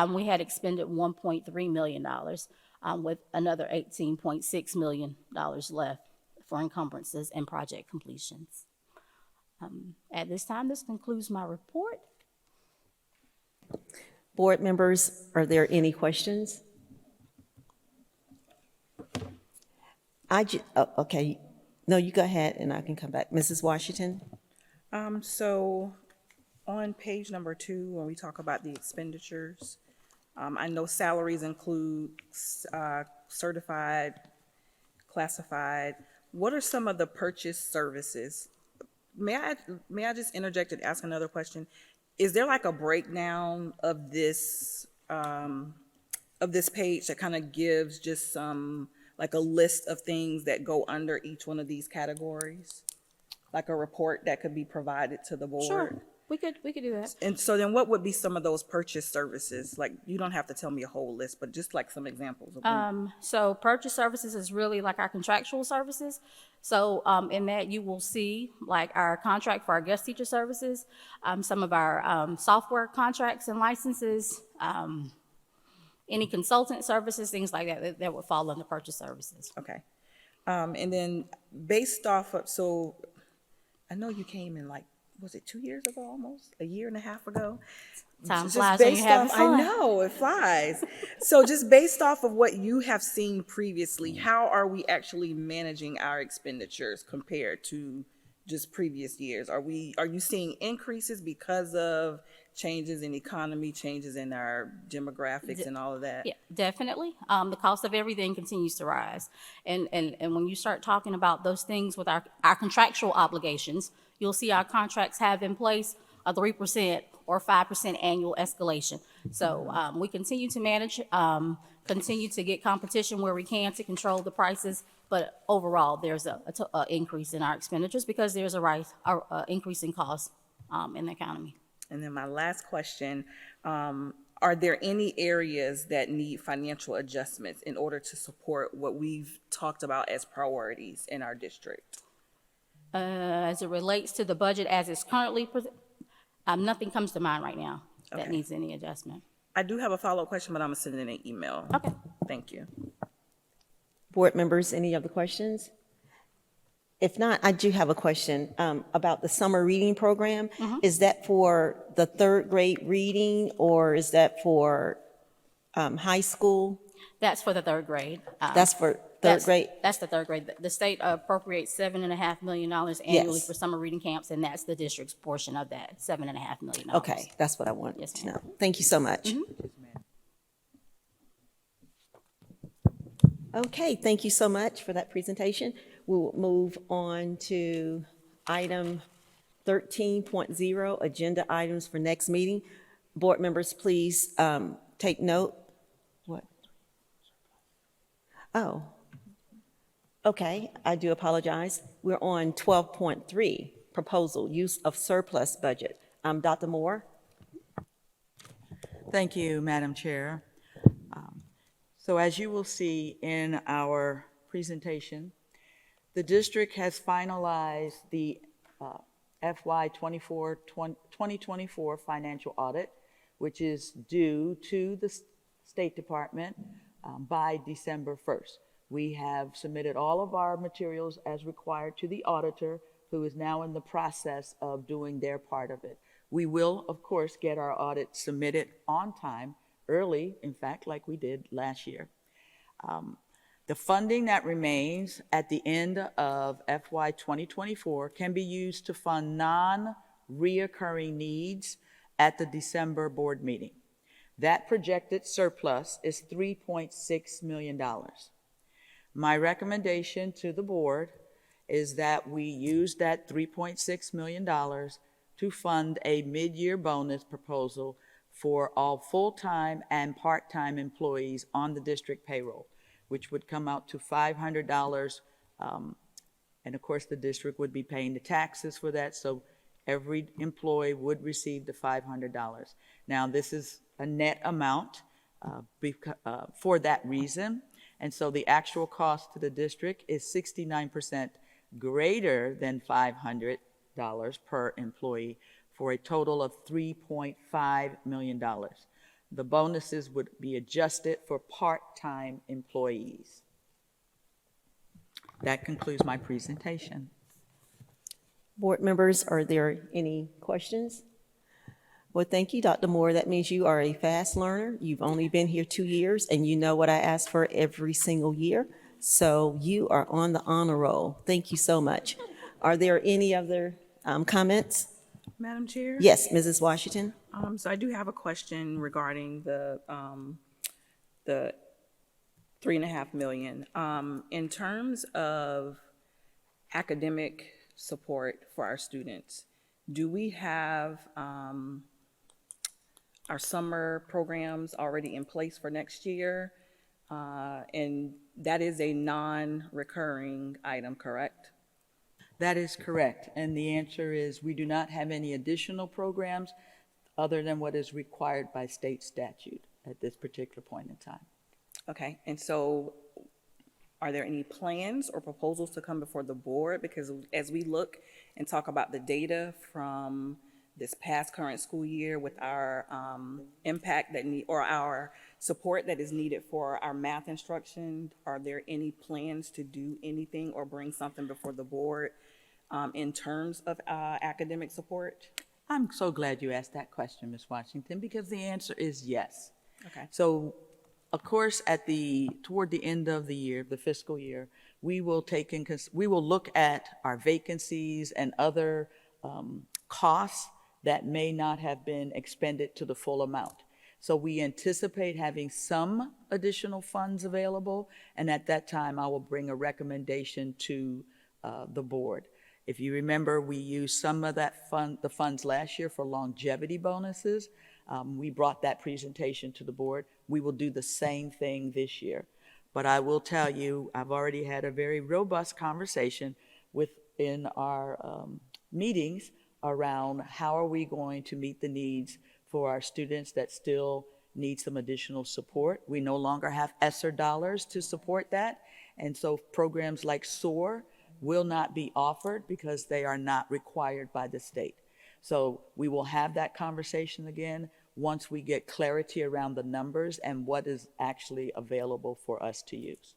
we had expended $1.3 million, with another $18.6 million left for encumbrances and project completions. At this time, this concludes my report. Board members, are there any questions? Okay, no, you go ahead and I can come back. Mrs. Washington? So on page number 2, when we talk about the expenditures, I know salaries include certified, classified. What are some of the purchase services? May I just interject and ask another question? Is there like a breakdown of this page that kind of gives just like a list of things that go under each one of these categories? Like a report that could be provided to the board? Sure, we could do that. And so then what would be some of those purchase services? Like, you don't have to tell me a whole list, but just like some examples of them. So purchase services is really like our contractual services. So in that you will see like our contract for our guest teacher services, some of our software contracts and licenses, any consultant services, things like that would fall under purchase services. Okay. And then based off of, so I know you came in like, was it 2 years ago almost? A year and a half ago? Time Just flies when you're having fun. I know, it flies. So just based off of what you have seen previously, how are we actually managing our expenditures compared to just previous years? Are you seeing increases because of changes in economy, changes in our demographics and all of that? Yeah, definitely. The cost of everything continues to rise. And when you start talking about those things with our contractual obligations, you'll see our contracts have in place a 3% or 5% annual escalation. So we continue to manage, continue to get competition where we can to control the prices, but overall there's a increase in our expenditures because there's a increase in costs in the economy. And then my last question, are there any areas that need financial adjustments in order to support what we've talked about as priorities in our district? As it relates to the budget as it's currently, nothing comes to mind right now that needs any adjustment. I do have a follow-up question, but I'm gonna send it in an email. Okay. Thank you. Board members, any other questions? If not, I do have a question about the summer reading program. Is that for the third grade reading or is that for high school? That's for the third grade. That's for third grade? That's the third grade. The state appropriates $7.5 million annually for summer reading camps, and that's the district's portion of that, $7.5 million. Okay, that's what I wanted to know. Thank you so much. Okay, thank you so much for that presentation. We will move on to item 13.0, agenda items for next meeting. Board members, please take note. What? Oh, okay, I do apologize. We're on 12.3, proposal, use of surplus budget. Dr. Moore? Thank you, Madam Chair. So as you will see in our presentation, the district has finalized the FY 2024 financial audit, which is due to the State Department by December 1st. We have submitted all of our materials as required to the auditor, who is now in the process of doing their part of it. We will, of course, get our audit submitted on time, early, in fact, like we did last year. The funding that remains at the end of FY 2024 can be used to fund non-reoccurring needs at the December board meeting. That projected surplus is $3.6 million. My recommendation to the board is that we use that $3.6 million to fund a mid-year bonus proposal for all full-time and part-time employees on the district payroll, which would come out to $500. And of course, the district would be paying the taxes for that, so every employee would receive the $500. Now, this is a net amount for that reason, and so the actual cost to the district is 69% greater than $500 per employee for a total of $3.5 million. The bonuses would be adjusted for part-time employees. That concludes my presentation. Board members, are there any questions? Well, thank you, Dr. Moore. That means you are a fast learner. You've only been here 2 years, and you know what I ask for every single year. So you are on the honor roll. Thank you so much. Are there any other comments? Madam Chair? Yes, Mrs. Washington? So I do have a question regarding the $3.5 million. In terms of academic support for our students, do we have our summer programs already in place for next year? And that is a non-recurring item, correct? That is correct, and the answer is we do not have any additional programs other than what is required by state statute at this particular point in time. Okay, and so are there any plans or proposals to come before the board? Because as we look and talk about the data from this past current school year with our impact that need, or our support that is needed for our math instruction, are there any plans to do anything or bring something before the board in terms of academic support? I'm so glad you asked that question, Ms. Washington, because the answer is yes. Okay. So, of course, toward the end of the year, the fiscal year, we will look at our vacancies and other costs that may not have been expended to the full amount. So we anticipate having some additional funds available, and at that time, I will bring a recommendation to the board. If you remember, we used some of the funds last year for longevity bonuses. We brought that presentation to the board. We will do the same thing this year. But I will tell you, I've already had a very robust conversation within our meetings around how are we going to meet the needs for our students that still need some additional support. We no longer have ESSER dollars to support that, and so programs like SOAR will not be offered because they are not required by the state. So we will have that conversation again once we get clarity around the numbers and what is actually available for us to use.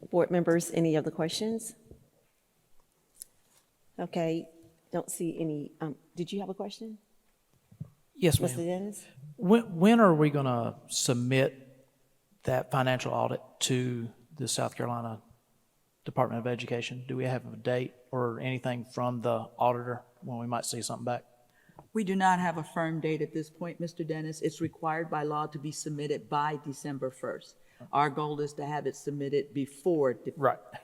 Board members, any other questions? Okay, don't see any. Did you have a question? Yes, ma'am. Mr. Dennis? When are we going to submit that financial audit to the South Carolina Department of Education? Do we have a date or anything from the auditor when we might see something back? We do not have a firm date at this point, Mr. Dennis. It's required by law to be submitted by December 1st. Our goal is to have it submitted before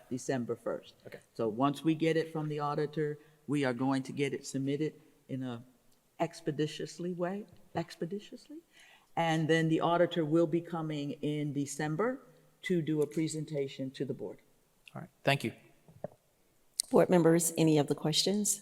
December 1st. Okay. So once we get it from the auditor, we are going to get it submitted in a expeditiously. And then the auditor will be coming in December to do a presentation to the board. All right, thank you. Board members, any other questions?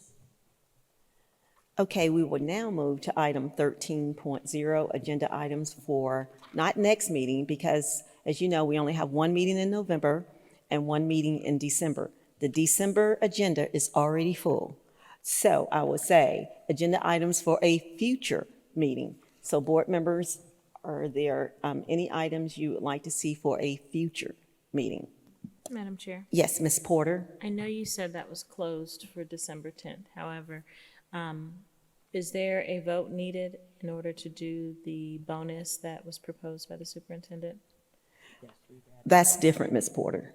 Okay, we will now move to item 13.0, agenda items for not next meeting, because as you know, we only have one meeting in November and one meeting in December. The December agenda is already full. So I would say agenda items for a future meeting. So board members, are there any items you would like to see for a future meeting? Madam Chair? Yes, Ms. Porter? I know you said that was closed for December 10th. However, is there a vote needed in order to do the bonus that was proposed by the superintendent? That's different, Ms. Porter.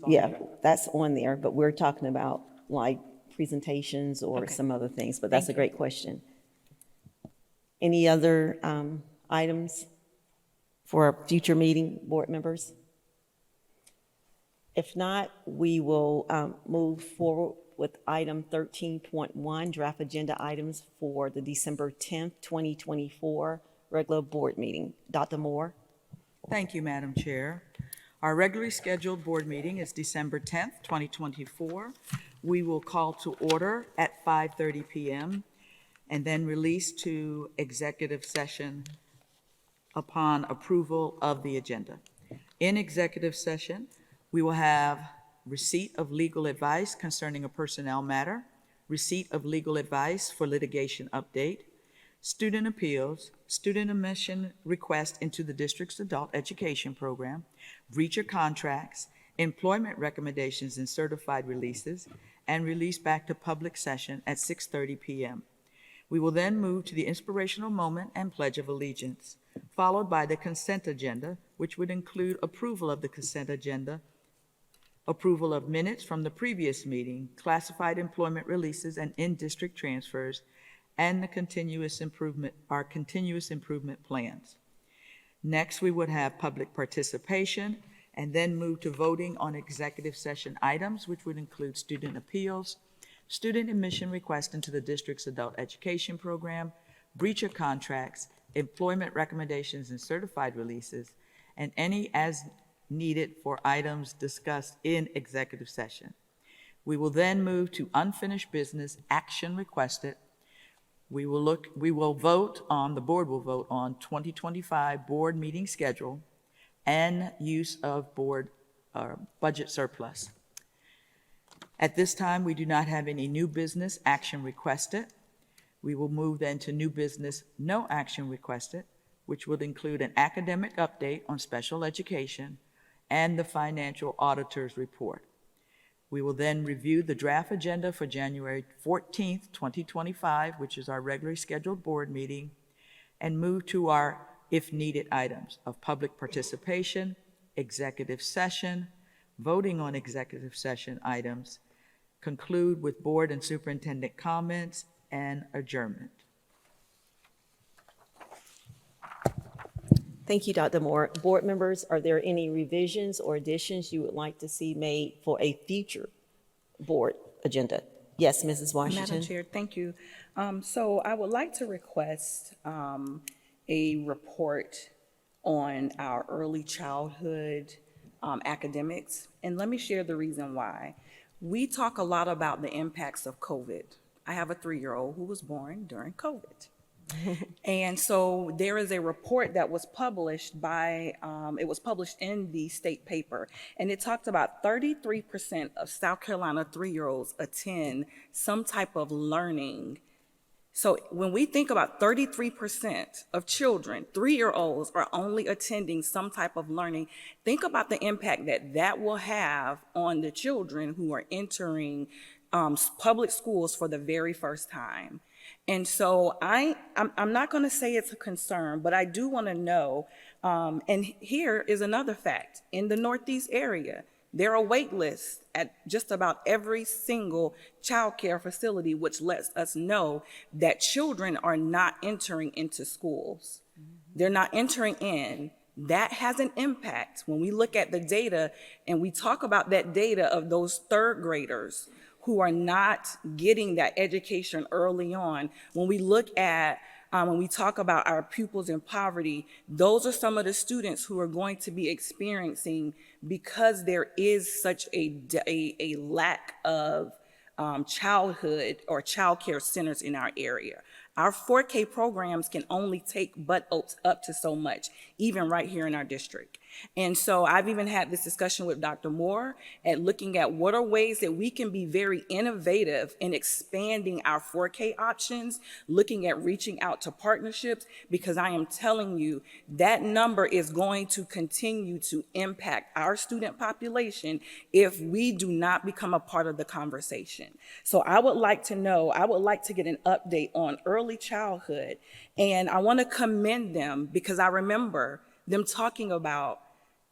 Yeah, that's on there, but we're talking about like presentations or some other things, but that's a great question. Any other items for a future meeting, board members? If not, we will move forward with item 13.1, draft agenda items for the December 10th, 2024 regular board meeting. Dr. Moore? Thank you, Madam Chair. Our regularly scheduled board meeting is December 10th, 2024. We will call to order at 5:30 p.m. and then release to executive session upon approval of the agenda. In executive session, we will have receipt of legal advice concerning a personnel matter, receipt of legal advice for litigation update, student appeals, student admission request into the district's adult education program, breach of contracts, employment recommendations and certified releases, and release back to public session at 6:30 p.m. We will then move to the inspirational moment and Pledge of Allegiance, followed by the consent agenda, which would include approval of the consent agenda, approval of minutes from the previous meeting, classified employment releases and in-district transfers, and our continuous improvement plans. Next, we would have public participation, and then move to voting on executive session items, which would include student appeals, student admission request into the district's adult education program, breach of contracts, employment recommendations and certified releases, and any as needed for items discussed in executive session. We will then move to unfinished business action requested. The board will vote on 2025 board meeting schedule and use of board budget surplus. At this time, we do not have any new business action requested. We will move then to new business, no action requested, which would include an academic update on special education and the financial auditor's report. We will then review the draft agenda for January 14th, 2025, which is our regularly scheduled board meeting, and move to our if needed items of public participation, executive session, voting on executive session items, conclude with board and superintendent comments, and adjournment. Thank you, Dr. Moore. Board members, are there any revisions or additions you would like to see made for a future board agenda? Yes, Mrs. Washington. Madam Chair, thank you. So I would like to request a report on our early childhood academics, and let me share the reason why. We talk a lot about the impacts of COVID. I have a 3-year-old who was born during COVID. And so there is a report that was published by, it was published in the state paper, and it talked about 33% of South Carolina 3-year-olds attend some type of learning. So when we think about 33% of children, 3-year-olds, are only attending some type of learning, think about the impact that that will have on the children who are entering public schools for the very first time. And so I'm not going to say it's a concern, but I do want to know, and here is another fact. In the Northeast area, there are wait lists at just about every single child care facility, which lets us know that children are not entering into schools. They're not entering in. That has an impact. When we look at the data and we talk about that data of those third graders who are not getting that education early on, when we look at when we talk about our pupils in poverty, those are some of the students who are going to be experiencing, because there is such a lack of childhood or child care centers in our area. Our 4K programs can only take but up to so much, even right here in our district. And so I've even had this discussion with Dr. Moore at looking at what are ways that we can be very innovative in expanding our 4K options, looking at reaching out to partnerships, because I am telling you that number is going to continue to impact our student population if we do not become a part of the conversation. So I would like to know, I would like to get an update on early childhood, and I want to commend them because I remember them talking about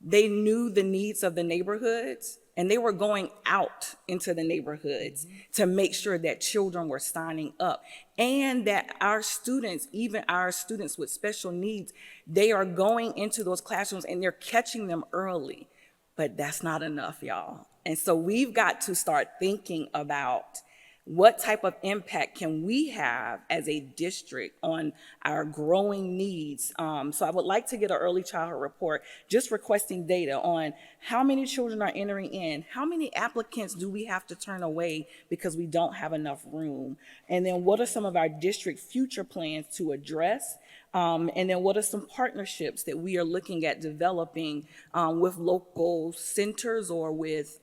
they knew the needs of the neighborhoods, and they were going out into the neighborhoods to make sure that children were signing up, and that our students, even our students with special needs, they are going into those classrooms and they're catching them early. But that's not enough, y'all. And so we've got to start thinking about what type of impact can we have as a district on our growing needs? So I would like to get an early childhood report, just requesting data on how many children are entering in, how many applicants do we have to turn away because we don't have enough room, and then what are some of our district future plans to address And then what are some partnerships that we are looking at developing with local centers or with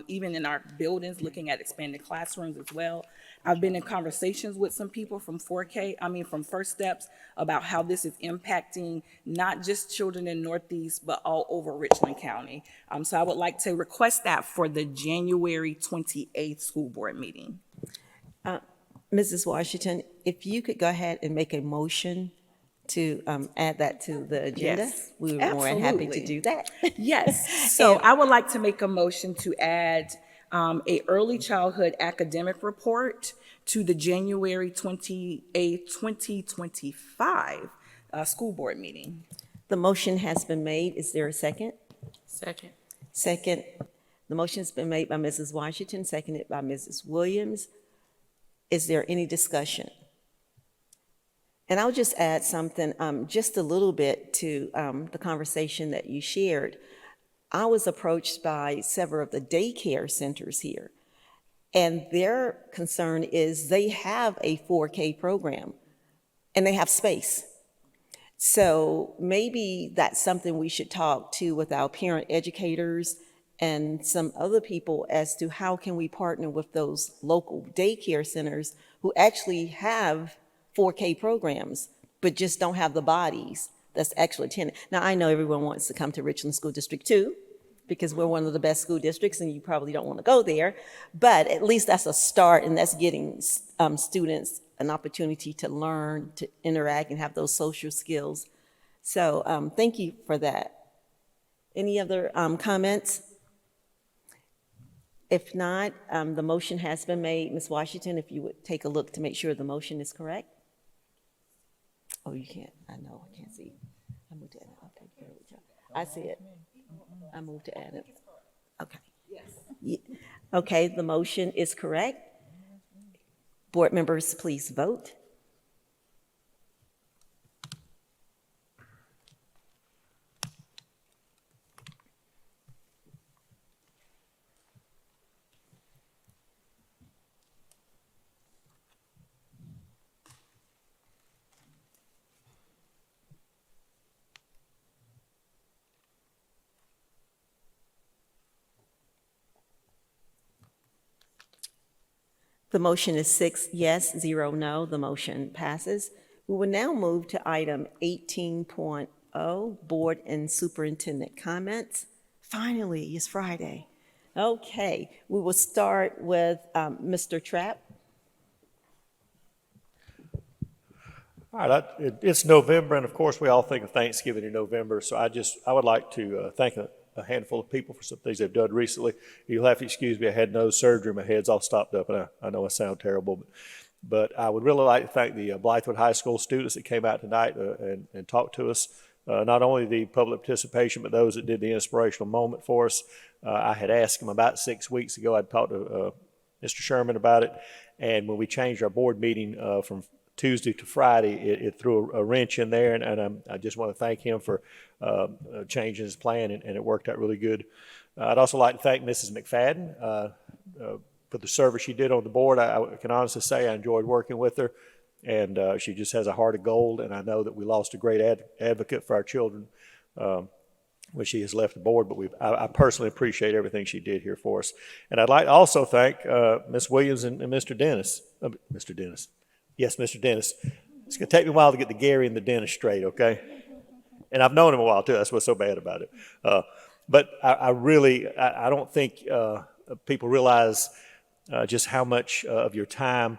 even in our buildings, looking at expanded classrooms as well. I've been in conversations with some people from from First Steps about how this is impacting not just children in Northeast, but all over Richland County. So I would like to request that for the January 28th school board meeting. Mrs. Washington, if you could go ahead and make a motion to add that to the agenda, Yes, we were more than happy to absolutely. do that. Yes, so I would like to make a motion to add a early childhood academic report to the January 28th, 2025 school board meeting. The motion has been made. Is there a second? Second. Second. The motion has been made by Mrs. Washington, seconded by Mrs. Williams. Is there any discussion? And I'll just add something, just a little bit to the conversation that you shared. I was approached by several of the daycare centers here, and their concern is they have a 4K program, and they have space. So maybe that's something we should talk to with our parent educators and some other people as to how can we partner with those local daycare centers who actually have 4K programs, but just don't have the bodies that's actually attending. Now, I know everyone wants to come to Richland School District 2 because we're one of the best school districts and you probably don't want to go there, but at least that's a start, and that's getting students an opportunity to learn, to interact, and have those social skills. So thank you for that. Any other comments? If not, the motion has been made. Ms. Washington, if you would take a look to make sure the motion is correct. Oh, you can't. I know. I can't see. I moved to add it. I'll take care of it. I see it. I moved to add it. Okay. Yes. Okay, the motion is correct. Board members, please vote. The motion is 6 yes, 0 no. The motion passes. We will now move to item 18.0, Board and Superintendent comments. Finally, it's Friday. Okay, we will start with Mr. Trapp. All right, it's November, and of course, we all think of Thanksgiving in November, so I would like to thank a handful of people for some things they've done recently. You'll have to excuse me, I had nose surgery, my head's all stopped up, and I know I sound terrible, but I would really like to thank the Blythewood High School students that came out tonight and talked to us. Not only the public participation, but those that did the inspirational moment for us. I had asked them about 6 weeks ago, I'd talked to Mr. Sherman about it, and when we changed our board meeting from Tuesday to Friday, it threw a wrench in there, and I just want to thank him for changing his plan, and it worked out really good. I'd also like to thank Mrs. McFadden for the service she did on the board. I can honestly say I enjoyed working with her, and she just has a heart of gold, and I know that we lost a great advocate for our children when she has left the board, but I personally appreciate everything she did here for us. And I'd like to also thank Ms. Williams and Mr. Dennis. Mr. Dennis. Yes, Mr. Dennis. It's going to take me a while to get the Gary and the Dennis straight, okay? And I've known him a while, too. That's what's so bad about it. But I don't think people realize just how much of your time,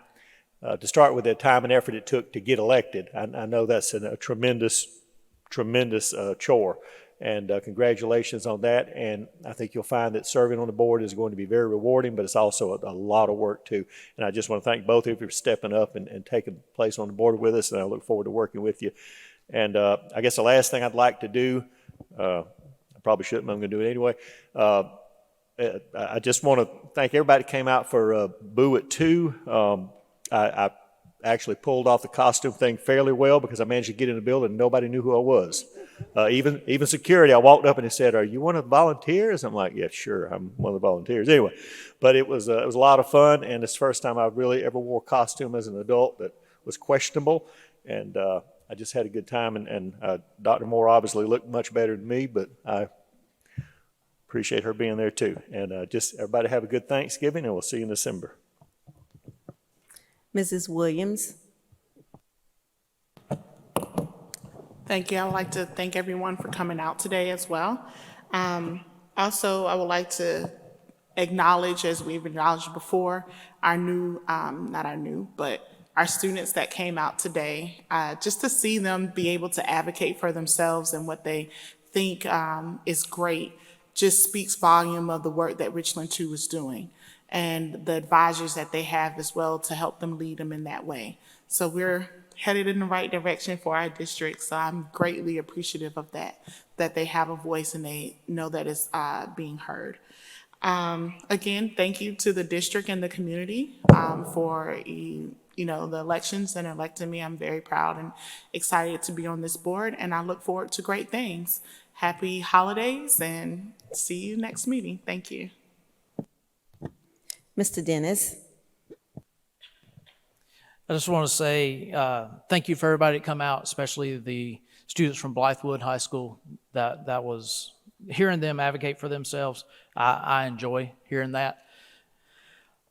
to start with the time and effort it took to get elected. I know that's a tremendous chore. And congratulations on that. And I think you'll find that serving on the board is going to be very rewarding, but it's also a lot of work too. And I just want to thank both of you for stepping up and taking place on the board with us. And I look forward to working with you. And I guess the last thing I'd like to do, I probably shouldn't, but I'm going to do it anyway. I just want to thank everybody that came out for Boo at 2. I actually pulled off the costume thing fairly well because I managed to get in the building and nobody knew who I was. Even security, I walked up and he said, "Are you one of the volunteers?" I'm like, "Yeah, sure, I'm one of the volunteers." Anyway, but it was a lot of fun, and it's the first time I really ever wore a costume as an adult that was questionable, and I just had a good time, and Dr. Moore obviously looked much better than me, but I appreciate her being there too. And just everybody have a good Thanksgiving, and we'll see you in December. Mrs. Williams? Thank you. I would like to thank everyone for coming out today as well. Also, I would like to acknowledge, as we've acknowledged before, our new, not our new, but our students that came out today, just to see them be able to advocate for themselves and what they think is great, just speaks volume of the work that Richland 2 is doing and the advisors that they have as well to help them lead them in that way. So we're headed in the right direction for our district. So I'm greatly appreciative of that they have a voice and they know that it's being heard. Again, thank you to the district and the community for the elections and electing me. I'm very proud and excited to be on this board, and I look forward to great things. Happy holidays, and see you next meeting. Thank you. Mr. Dennis? I just want to say thank you for everybody that come out, especially the students from Blythewood High School. That was hearing them advocate for themselves. I enjoy hearing that.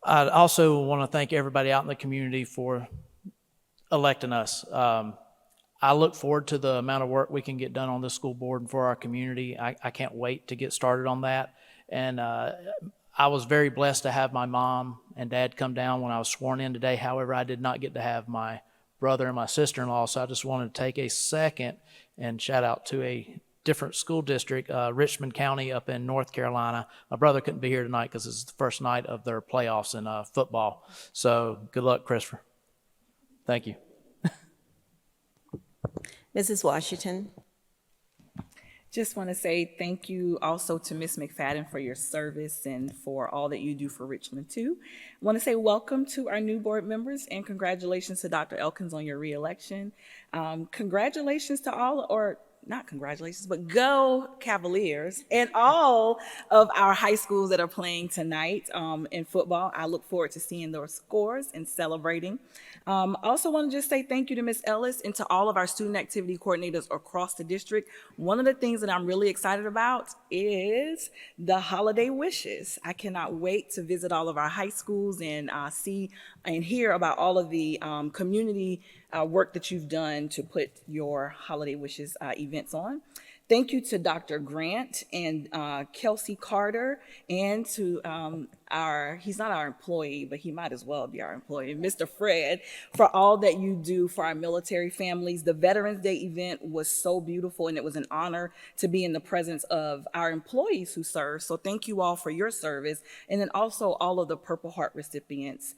I also want to thank everybody out in the community for electing us. I look forward to the amount of work we can get done on this school board and for our community. I can't wait to get started on that. And I was very blessed to have my mom and dad come down when I was sworn in today. However, I did not get to have my brother and my sister-in-law, so I just wanted to take a second and shout out to a different school district, Richmond County up in North Carolina. My brother couldn't be here tonight because it's the first night of their playoffs in football. So good luck, Christopher. Thank you. Mrs. Washington? Just want to say thank you also to Ms. McFadden for your service and for all that you do for Richland too. I want to say welcome to our new board members and congratulations to Dr. Elkins on your reelection. Congratulations to all, or not congratulations, but go Cavaliers and all of our high schools that are playing tonight in football. I look forward to seeing those scores and celebrating. Also want to just say thank you to Ms. Ellis and to all of our student activity coordinators across the district. One of the things that I'm really excited about is the holiday wishes. I cannot wait to visit all of our high schools and see and hear about all of the community work that you've done to put your holiday wishes events on. Thank you to Dr. Grant and Kelsey Carter, and to he's not our employee, but he might as well be our employee, Mr. Fred, for all that you do for our military families. The Veterans Day event was so beautiful, and it was an honor to be in the presence of our employees who serve. So thank you all for your service. And then also all of the Purple Heart recipients.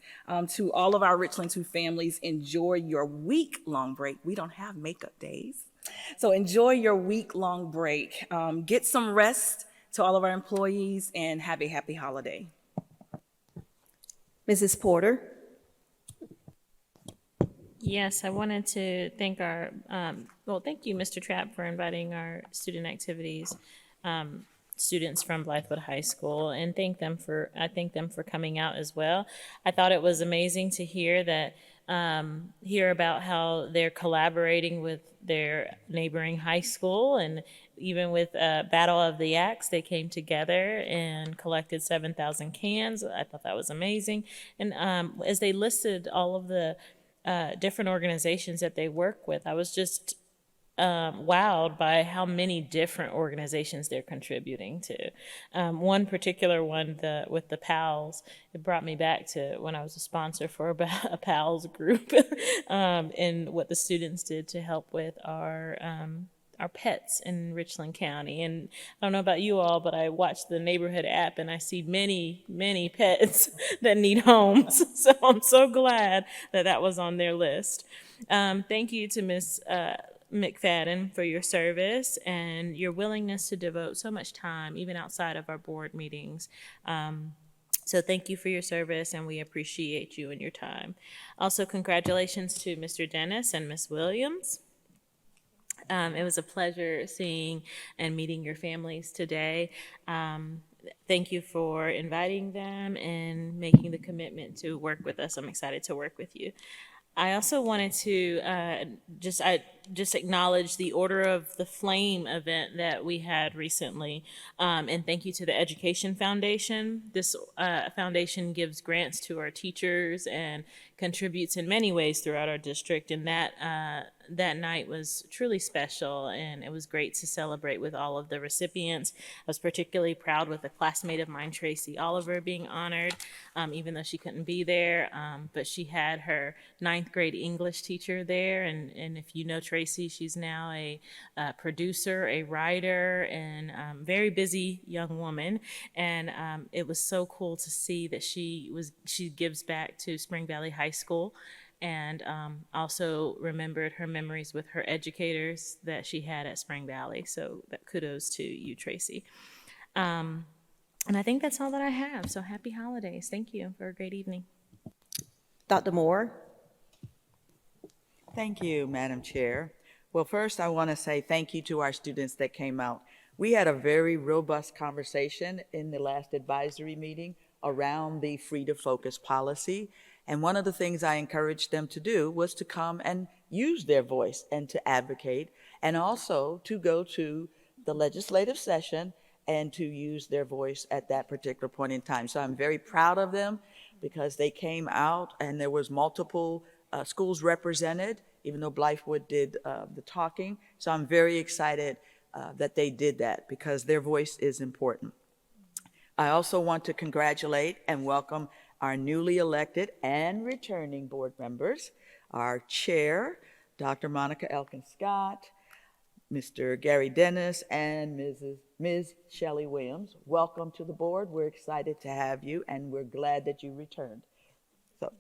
To all of our Richland 2 families, enjoy your week-long break. We don't have makeup days. So enjoy your week-long break. Get some rest to all of our employees and have a happy holiday. Mrs. Porter? Yes, I wanted to thank our, thank you, Mr. Trapp, for inviting our student activities students from Blythewood High School, and thank them for coming out as well. I thought it was amazing to hear that, hear about how they're collaborating with their neighboring high school, and even with Battle of the Axe, they came together and collected 7,000 cans. I thought that was amazing. And as they listed all of the different organizations that they work with, I was just wowed by how many different organizations they're contributing to. One particular one, with the PALs, it brought me back to when I was a sponsor for a PALs group, and what the students did to help with our pets in Richland County. And I don't know about you all, but I watched the neighborhood app and I see many, many pets that need homes. So I'm so glad that was on their list. Thank you to Ms. McFadden for your service and your willingness to devote so much time, even outside of our board meetings. So thank you for your service, and we appreciate you and your time. Also, congratulations to Mr. Dennis and Ms. Williams. It was a pleasure seeing and meeting your families today. Thank you for inviting them and making the commitment to work with us. I'm excited to work with you. I also wanted to just acknowledge the Order of the Flame event that we had recently, and thank you to the Education Foundation. This foundation gives grants to our teachers and contributes in many ways throughout our district, and that night was truly special, and it was great to celebrate with all of the recipients. I was particularly proud with a classmate of mine, Tracy Oliver, being honored, even though she couldn't be there, but she had her 9th grade English teacher there, and if you know Tracy, she's now a producer, a writer, and very busy young woman, and it was so cool to see that she gives back to Spring Valley High School, and also remembered her memories with her educators that she had at Spring Valley. So that kudos to you, Tracy. And I think that's all that I have. So happy holidays. Thank you for a great evening. Dr. Moore? Thank you, Madam Chair. Well, first, I want to say thank you to our students that came out. We had a very robust conversation in the last advisory meeting around the Free to Focus policy. And one of the things I encouraged them to do was to come and use their voice and to advocate, and also to go to the legislative session and to use their voice at that particular point in time. So I'm very proud of them because they came out and there was multiple schools represented, even though Blythewood did the talking. So I'm very excited that they did that because their voice is important. I also want to congratulate and welcome our newly elected and returning board members, our chair, Dr. Monica Elkin-Scott, Mr. Gary Dennis, and Ms. Shelley Williams. Welcome to the board. We're excited to have you, and we're glad that you returned. So,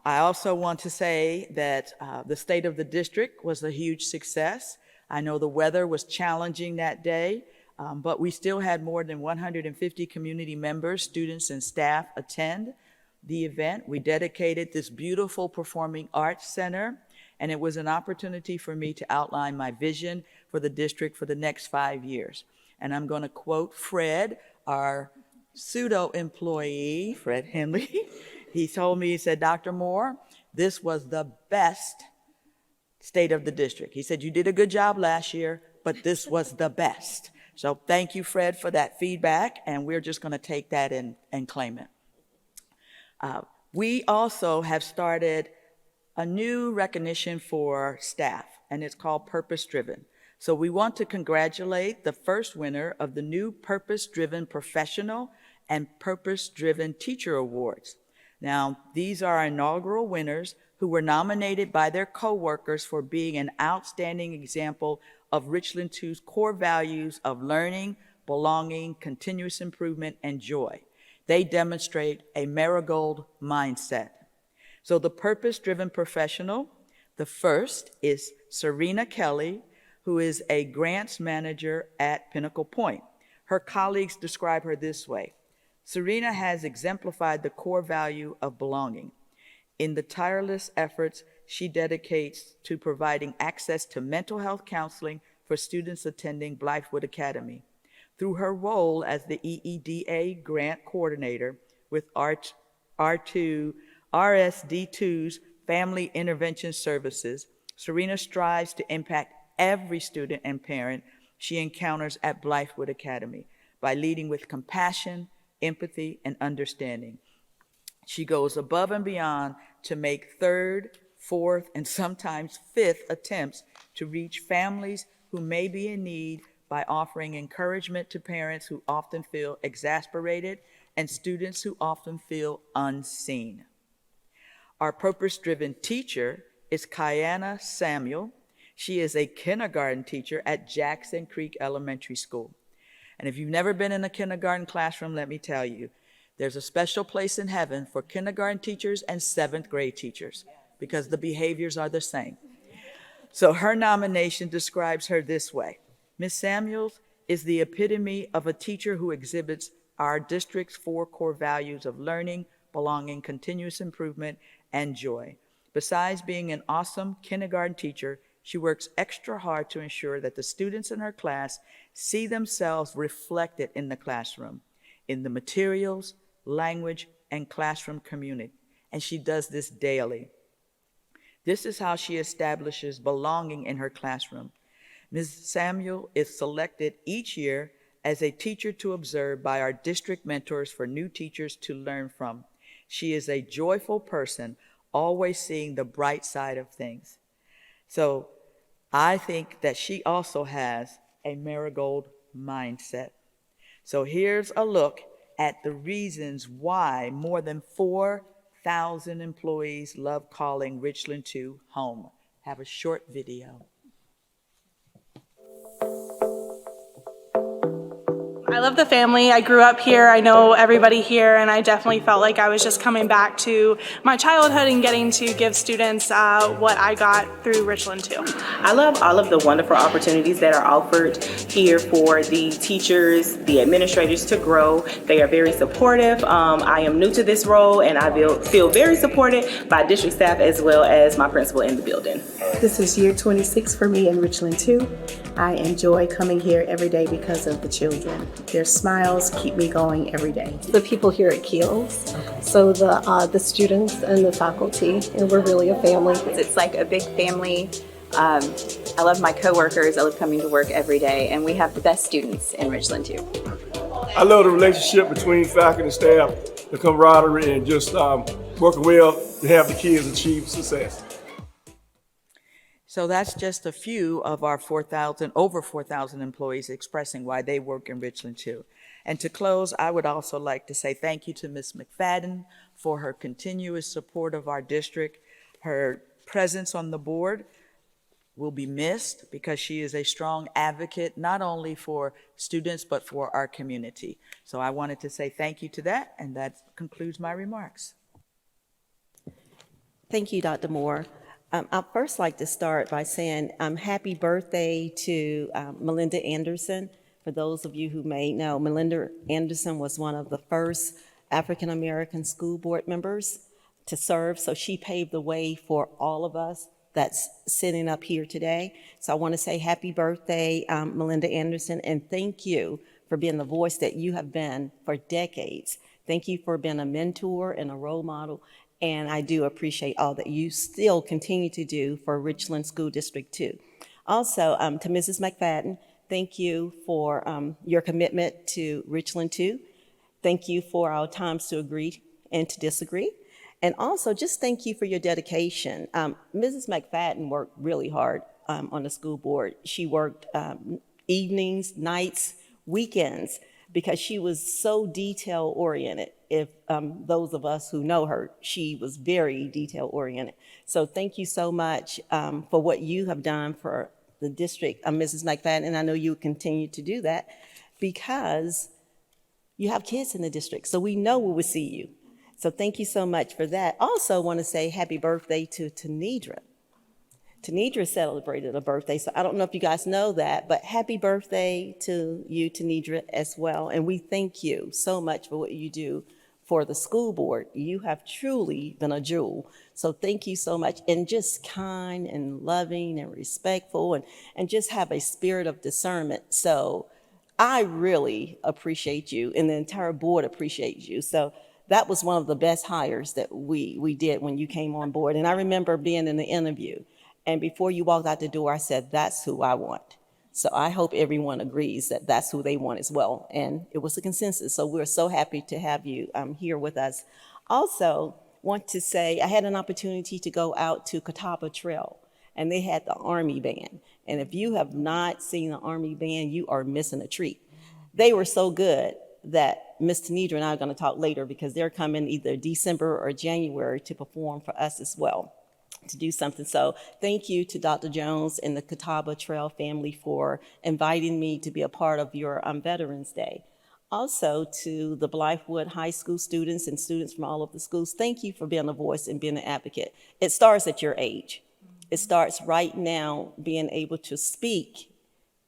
I also want to say that the state of the district was a huge success. I know the weather was challenging that day, but we still had more than 150 community members, students, and staff attend the event. We dedicated this beautiful performing arts center, and it was an opportunity for me to outline my vision for the district for the next 5 years. And I'm going to quote Fred, our pseudo-employee, Fred Henley. He told me, he said, Dr. Moore, this was the best state of the district. He said, you did a good job last year, but this was the best. So thank you, Fred, for that feedback, and we're just going to take that and claim it. We also have started a new recognition for staff, and it's called Purpose Driven. So we want to congratulate the first winner of the new Purpose Driven Professional and Purpose Driven Teacher Awards. Now, these are our inaugural winners who were nominated by their coworkers for being an outstanding example of Richland 2's core values of learning, belonging, continuous improvement, and joy. They demonstrate a marigold mindset. So the purpose-driven professional, the first is Serena Kelly, who is a grants manager at Pinnacle Point. Her colleagues describe her this way. Serena has exemplified the core value of belonging. In the tireless efforts she dedicates to providing access to mental health counseling for students attending Blythewood Academy. Through her role as the EEDA grant coordinator with RSD2's Family Intervention Services, Serena strives to impact every student and parent she encounters at Blythewood Academy by leading with compassion, empathy, and understanding. She goes above and beyond to make third, fourth, and sometimes fifth attempts to reach families who may be in need by offering encouragement to parents who often feel exasperated and students who often feel unseen. Our purpose-driven teacher is Kiana Samuel. She is a kindergarten teacher at Jackson Creek Elementary School. And if you've never been in a kindergarten classroom, let me tell you, there's a special place in heaven for kindergarten teachers and 7th grade teachers because the behaviors are the same. So her nomination describes her this way. Ms. Samuels is the epitome of a teacher who exhibits our district's 4 core values of learning, belonging, continuous improvement, and joy. Besides being an awesome kindergarten teacher, she works extra hard to ensure that the students in her class see themselves reflected in the classroom, in the materials, language, and classroom community. And she does this daily. This is how she establishes belonging in her classroom. Ms. Samuel is selected each year as a teacher to observe by our district mentors for new teachers to learn from. She is a joyful person, always seeing the bright side of things. So I think that she also has a marigold mindset. So here's a look at the reasons why more than 4,000 employees love calling Richland 2 home. Have a short video. I love the family. I grew up here. I know everybody here, and I definitely felt like I was just coming back to my childhood and getting to give students what I got through Richland 2. I love all of the wonderful opportunities that are offered here for the teachers, the administrators to grow. They are very supportive. I am new to this role, and I feel very supported by district staff as well as my principal in the building. This is year 26 for me in Richland 2. I enjoy coming here every day because of the children. Their smiles keep me going every day. The people here at Keels, so the students and the faculty, and we're really a family. It's like a big family. I love my coworkers. I love coming to work every day, and we have the best students in Richland too. I love the relationship between faculty and staff, the camaraderie, and just working well to have the kids achieve success. So that's just a few of our over 4,000 employees expressing why they work in Richland 2. And to close, I would also like to say thank you to Ms. McFadden for her continuous support of our district. Her presence on the board will be missed because she is a strong advocate, not only for students, but for our community. So I wanted to say thank you to that, and that concludes my remarks. Thank you, Dr. Moore. I'd first like to start by saying happy birthday to Melinda Anderson. For those of you who may know, Melinda Anderson was one of the first African-American school board members to serve, so she paved the way for all of us that's sitting up here today. So I want to say happy birthday, Melinda Anderson, and thank you for being the voice that you have been for decades. Thank you for being a mentor and a role model. And I do appreciate all that you still continue to do for Richland School District 2. Also, to Mrs. McFadden, thank you for your commitment to Richland 2. Thank you for our times to agree and to disagree. And also, just thank you for your dedication. Mrs. McFadden worked really hard on the school board. She worked evenings, nights, weekends, because she was so detail-oriented. If those of us who know her, she was very detail-oriented. So thank you so much for what you have done for the district, Mrs. McFadden, and I know you will continue to do that because you have kids in the district, so we know we will see you. So thank you so much for that. Also want to say happy birthday to Tanidra. Tanidra celebrated a birthday, so I don't know if you guys know that, but happy birthday to you, Tanidra, as well. And we thank you so much for what you do for the school board. You have truly been a jewel. So thank you so much. And just kind and loving and respectful and just have a spirit of discernment. So I really appreciate you, and the entire board appreciates you. So that was one of the best hires that we did when you came on board. And I remember being in the interview, and before you walked out the door, I said, that's who I want. So I hope everyone agrees that that's who they want as well. And it was a consensus. So we're so happy to have you here with us. Also want to say, I had an opportunity to go out to Catawba Trail, and they had the Army Band. And if you have not seen the Army Band, you are missing a treat. They were so good that Ms. Tanidra and I are going to talk later because they're coming either December or January to perform for us as well, to do something. So thank you to Dr. Jones and the Catawba Trail family for inviting me to be a part of your Veterans Day. Also to the Blythewood High School students and students from all of the schools, thank you for being a voice and being an advocate. It starts at your age. It starts right now being able to speak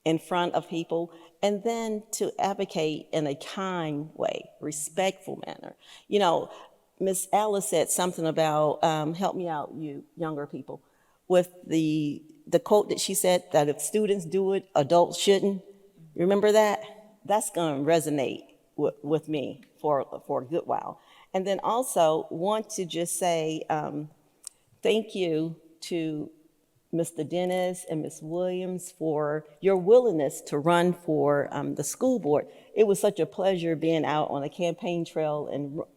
in front of people and then to advocate in a kind way, respectful manner. You know, Ms. Alice said something about, help me out, you younger people, with the quote that she said that if students do it, adults shouldn't. Remember that? That's going to resonate with me for a good while. And then also want to just say thank you to Mr. Dennis and Ms. Williams for your willingness to run for the school board. It was such a pleasure being out on a campaign trail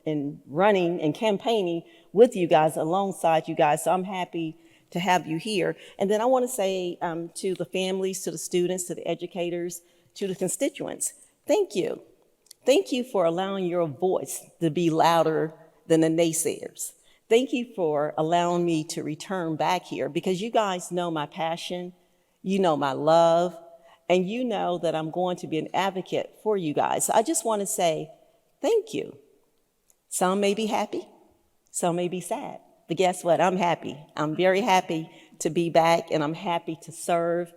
and running and campaigning with you guys, alongside you guys. So I'm happy to have you here. And then I want to say to the families, to the students, to the educators, to the constituents, thank you. Thank you for allowing your voice to be louder than the naysayers. Thank you for allowing me to return back here, because you guys know my passion, you know my love, and you know that I'm going to be an advocate for you guys. So I just want to say thank you. Some may be happy, some may be sad, but guess what? I'm happy. I'm very happy to be back, and I'm happy to serve,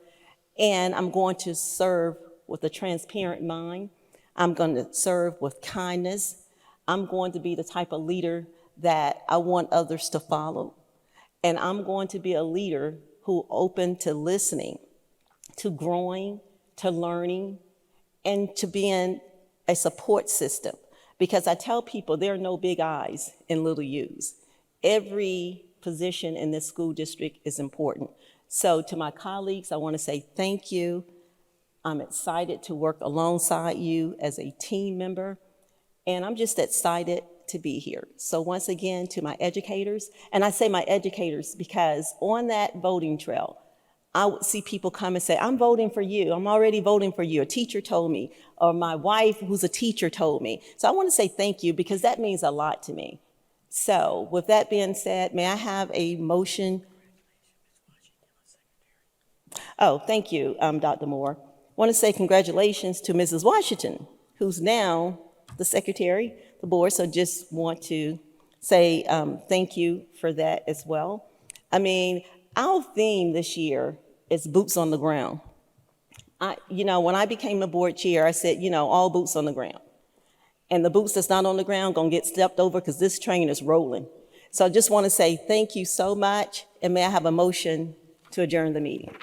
and I'm going to serve with a transparent mind. I'm going to serve with kindness. I'm going to be the type of leader that I want others to follow. And I'm going to be a leader who open to listening, to growing, to learning, and to being a support system. Because I tell people there are no big I's in little U's. Every position in this school district is important. So to my colleagues, I want to say thank you. I'm excited to work alongside you as a team member, and I'm just excited to be here. So once again, to my educators, and I say my educators because on that voting trail, I would see people come and say, I'm voting for you. I'm already voting for you. A teacher told me, or my wife, who's a teacher, told me. So I want to say thank you, because that means a lot to me. So with that being said, may I have a motion? Oh, thank you, Dr. Moore. I want to say congratulations to Mrs. Washington, who's now the secretary of the board. So just want to say thank you for that as well. I mean, our theme this year is boots on the ground. When I became the board chair, I said, all boots on the ground. And the boots that's not on the ground gonna get stepped over, because this train is rolling. So I just want to say thank you so much, and may I have a motion to adjourn the meeting?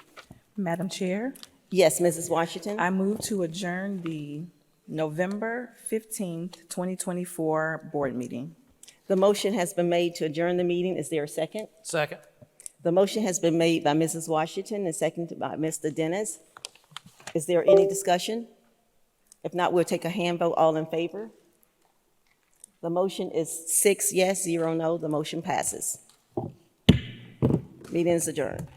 Madam Chair, Yes, Mrs. Washington? I move to adjourn the November 15th, 2024 board meeting. The motion has been made to adjourn the meeting. Is there a second? Second. The motion has been made by Mrs. Washington and seconded by Mr. Dennis. Is there any discussion? If not, we'll take a hand vote. All in favor? The motion is 6 yes, 0 no. The motion passes. Meeting is adjourned.